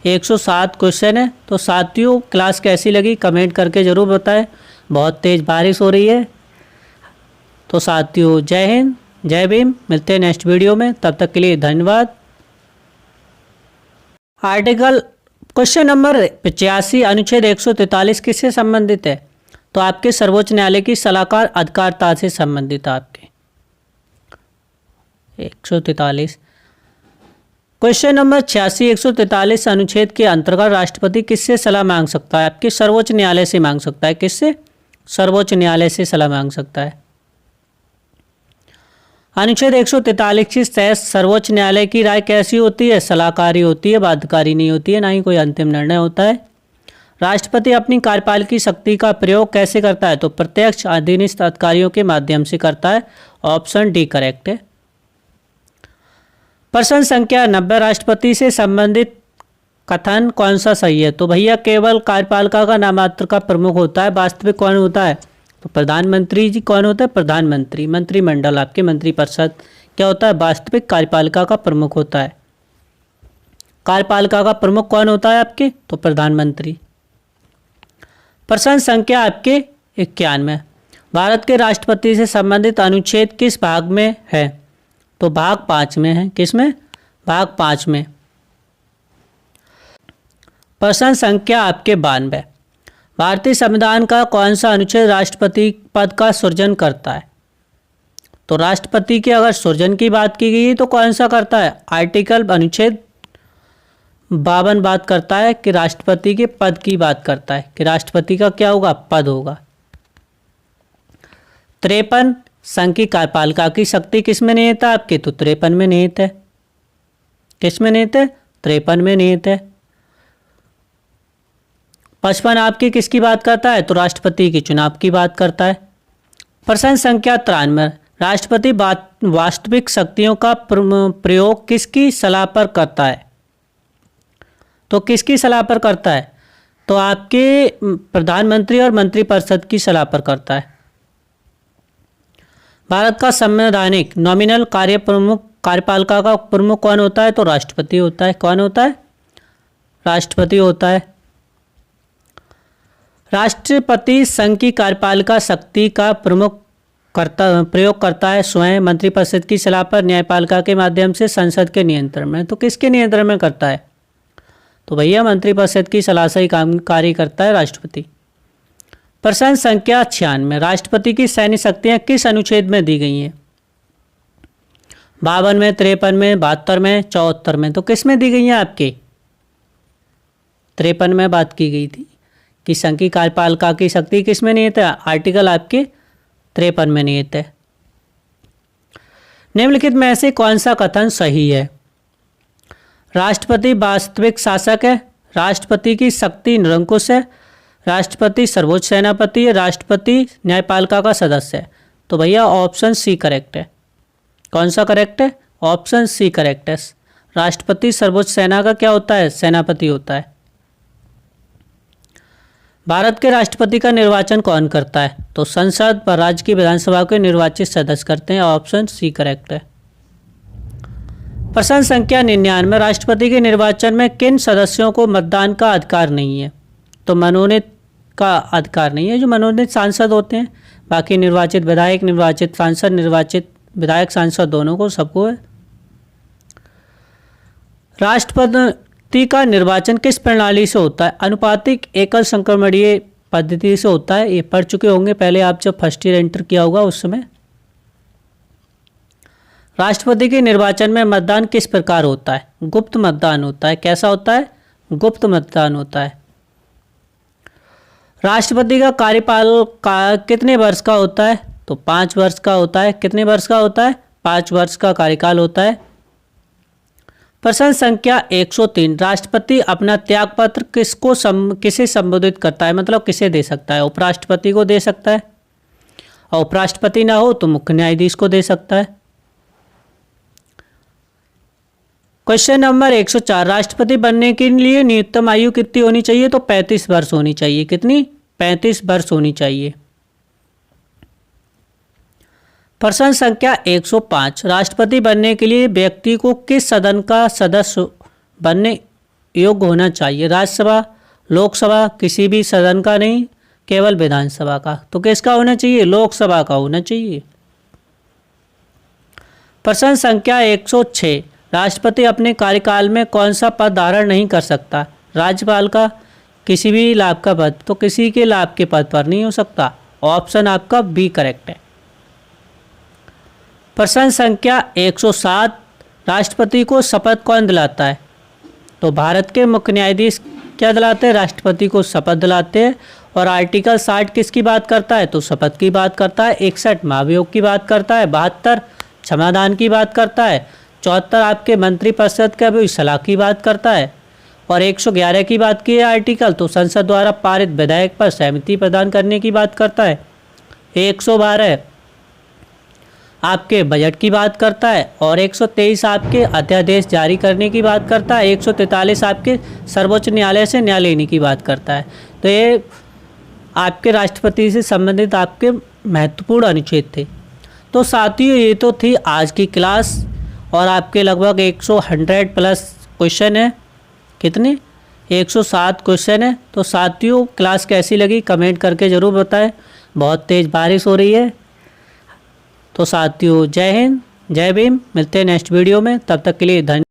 Speaker 1: 107 क्वेश्चन है। तो साथियों, क्लास कैसी लगी कमेंट करके ज़रूर बताएं। बहुत तेज़ बारिश हो रही है। तो साथियों, जय हिंद, जय भीम। मिलते हैं नेक्स्ट वीडियो में, तब तक के लिए धन्यवाद। आर्टिकल क्वेश्चन नंबर 85, अनुच्छेद 143 किससे संबंधित है? तो आपके सर्वोच्च न्यायालय की सलाहकार अधिकारिता से संबंधित है। आपके 143 क्वेश्चन नंबर 86, 143 अनुच्छेद के अंतर्गत राष्ट्रपति किससे सलाह मांग सकता है? आपके सर्वोच्च न्यायालय से मांग सकता है। किससे? सर्वोच्च न्यायालय से सलाह मांग सकता है। अनुच्छेद 143 के तहत सर्वोच्च न्यायालय की राय कैसी होती है? सलाहकारी होती है, बाध्यकारी नहीं होती है, ना ही कोई अंतिम निर्णय होता है। राष्ट्रपति अपनी कार्यपालिकी शक्ति का प्रयोग कैसे करता है? तो प्रत्यक्ष अधीनस्थ अधिकारियों के माध्यम से करता है। ऑप्शन डी करेक्ट है। प्रश्न संख्या 90, राष्ट्रपति से संबंधित कथन कौन सा सही है? तो भैया केवल कार्यपालिका का नामात्र का प्रमुख होता है। वास्तविक कौन होता है? तो प्रधानमंत्री जी। कौन होता है? प्रधानमंत्री। मंत्रिमंडल, आपके मंत्रिपरिषद क्या होता है? वास्तविक कार्यपालिका का प्रमुख होता है। कार्यपालिका का प्रमुख कौन होता है आपके? तो प्रधानमंत्री। प्रश्न संख्या आपके 91, भारत के राष्ट्रपति से संबंधित अनुच्छेद किस भाग में है? तो भाग 5 में है। किस में? भाग 5 में। प्रश्न संख्या आपके 92, भारतीय संविधान का कौन सा अनुच्छेद राष्ट्रपति पद का सृजन करता है? तो राष्ट्रपति के अगर सृजन की बात की गई तो कौन सा करता है? आर्टिकल अनुच्छेद 52 बात करता है कि राष्ट्रपति के पद की बात करता है कि राष्ट्रपति का क्या होगा? पद होगा। 53 संघ की कार्यपालिका की शक्ति किस में निहित है आपके? तो 53 में निहित है। किस में निहित है? 53 में निहित है। 55 आपकी किसकी बात करता है? तो राष्ट्रपति के चुनाव की बात करता है। प्रश्न संख्या 93 राष्ट्रपति वास्तविक शक्तियों का प्रयोग किसकी सलाह पर करता है? तो किसकी सलाह पर करता है? तो आपके प्रधानमंत्री और मंत्रिपरिषद की सलाह पर करता है। भारत का संवैधानिक नॉमिनल कार्यपालिका का प्रमुख कौन होता है? तो राष्ट्रपति होता है। कौन होता है? राष्ट्रपति होता है। राष्ट्रपति संघ की कार्यपालिका शक्ति का प्रयोग करता है स्वयं, मंत्रिपरिषद की सलाह पर, न्यायपालिका के माध्यम से, संसद के नियंत्रण में। तो किसके नियंत्रण में करता है? तो भैया मंत्रिपरिषद की सलाह से ही कार्य करता है राष्ट्रपति। प्रश्न संख्या 96 राष्ट्रपति की सैन्य शक्तियां किस अनुच्छेद में दी गई हैं? 52 में, 53 में, 72 में, 74 में। तो किस में दी गई हैं आपके? 53 में बात की गई थी कि संघ की कार्यपालिका की शक्ति किस में निहित है? आर्टिकल आपके 53 में निहित है। निम्नलिखित में से कौन सा कथन सही है? राष्ट्रपति वास्तविक शासक है, राष्ट्रपति की शक्ति निरंकुश है, राष्ट्रपति सर्वोच्च सेनापति है, राष्ट्रपति न्यायपालिका का सदस्य है। तो भैया ऑप्शन सी करेक्ट है। कौन सा करेक्ट है? ऑप्शन सी करेक्ट है। राष्ट्रपति सर्वोच्च सेना का क्या होता है? सेनापति होता है। भारत के राष्ट्रपति का निर्वाचन कौन करता है? तो संसद व राज्य की विधानसभा के निर्वाचित सदस्य करते हैं। ऑप्शन सी करेक्ट है। प्रश्न संख्या 99 राष्ट्रपति के निर्वाचन में किन सदस्यों को मतदान का अधिकार नहीं है? तो मनोनीत का अधिकार नहीं है, जो मनोनीत सांसद होते हैं। बाकी निर्वाचित विधायक, निर्वाचित सांसद, निर्वाचित विधायक सांसद दोनों को, सबको है। राष्ट्रपति का निर्वाचन किस प्रणाली से होता है? अनुपातिक एकल संक्रमणीय पद्धति से होता है। ये पढ़ चुके होंगे पहले आप, जब फर्स्ट ईयर एंटर किया होगा उस समय। राष्ट्रपति के निर्वाचन में मतदान किस प्रकार होता है? गुप्त मतदान होता है। कैसा होता है? गुप्त मतदान होता है। राष्ट्रपति का कार्यकाल कितने वर्ष का होता है? तो 5 वर्ष का होता है। कितने वर्ष का होता है? 5 वर्ष का कार्यकाल होता है। प्रश्न संख्या 103 राष्ट्रपति अपना त्यागपत्र किसे संबोधित करता है? मतलब किसे दे सकता है? उपराष्ट्रपति को दे सकता है, और उपराष्ट्रपति ना हो तो मुख्य न्यायाधीश को दे सकता है। क्वेश्चन नंबर 104 राष्ट्रपति बनने के लिए न्यूनतम आयु कितनी होनी चाहिए? तो 35 वर्ष होनी चाहिए। कितनी? 35 वर्ष होनी चाहिए। प्रश्न संख्या 105 राष्ट्रपति बनने के लिए व्यक्ति को किस सदन का सदस्य बनने योग्य होना चाहिए? राज्यसभा, लोकसभा, किसी भी सदन का नहीं, केवल विधानसभा का। तो किसका होना चाहिए? लोकसभा का होना चाहिए। प्रश्न संख्या 106 राष्ट्रपति अपने कार्यकाल में कौन सा पद धारण नहीं कर सकता? राज्यपाल का, किसी भी लाभ का पद। तो किसी के लाभ के पद पर नहीं हो सकता। ऑप्शन आपका बी करेक्ट है। प्रश्न संख्या 107 राष्ट्रपति को शपथ कौन दिलाता है? तो भारत के मुख्य न्यायाधीश क्या दिलाते हैं? राष्ट्रपति को शपथ दिलाते हैं। और आर्टिकल 60 किसकी बात करता है? तो शपथ की बात करता है। 61 महाभियोग की बात करता है। 72 क्षमादान की बात करता है। 74 आपके मंत्रिपरिषद का भी सलाह की बात करता है। और 111 की बात की है आर्टिकल, तो संसद द्वारा पारित विधेयक पर सहमति प्रदान करने की बात करता है। 112 आपके बजट की बात करता है। और 123 आपके अध्यादेश जारी करने की बात करता है। 143 आपके सर्वोच्च न्यायालय से न्याय लेने की बात करता है। तो ये आपके राष्ट्रपति से संबंधित आपके महत्वपूर्ण अनुच्छेद थे। तो साथियों ये तो थी आज की क्लास, और आपके लगभग 100 प्लस क्वेश्चन है। कितने? 107 क्वेश्चन है। तो साथियों क्लास कैसी लगी कमेंट करके ज़रूर बताएं। बहुत तेज़ बारिश हो रही है। तो साथियों जय हिंद, जय भीम। मिलते हैं नेक्स्ट वीडियो में, तब तक के लिए धन्यवाद।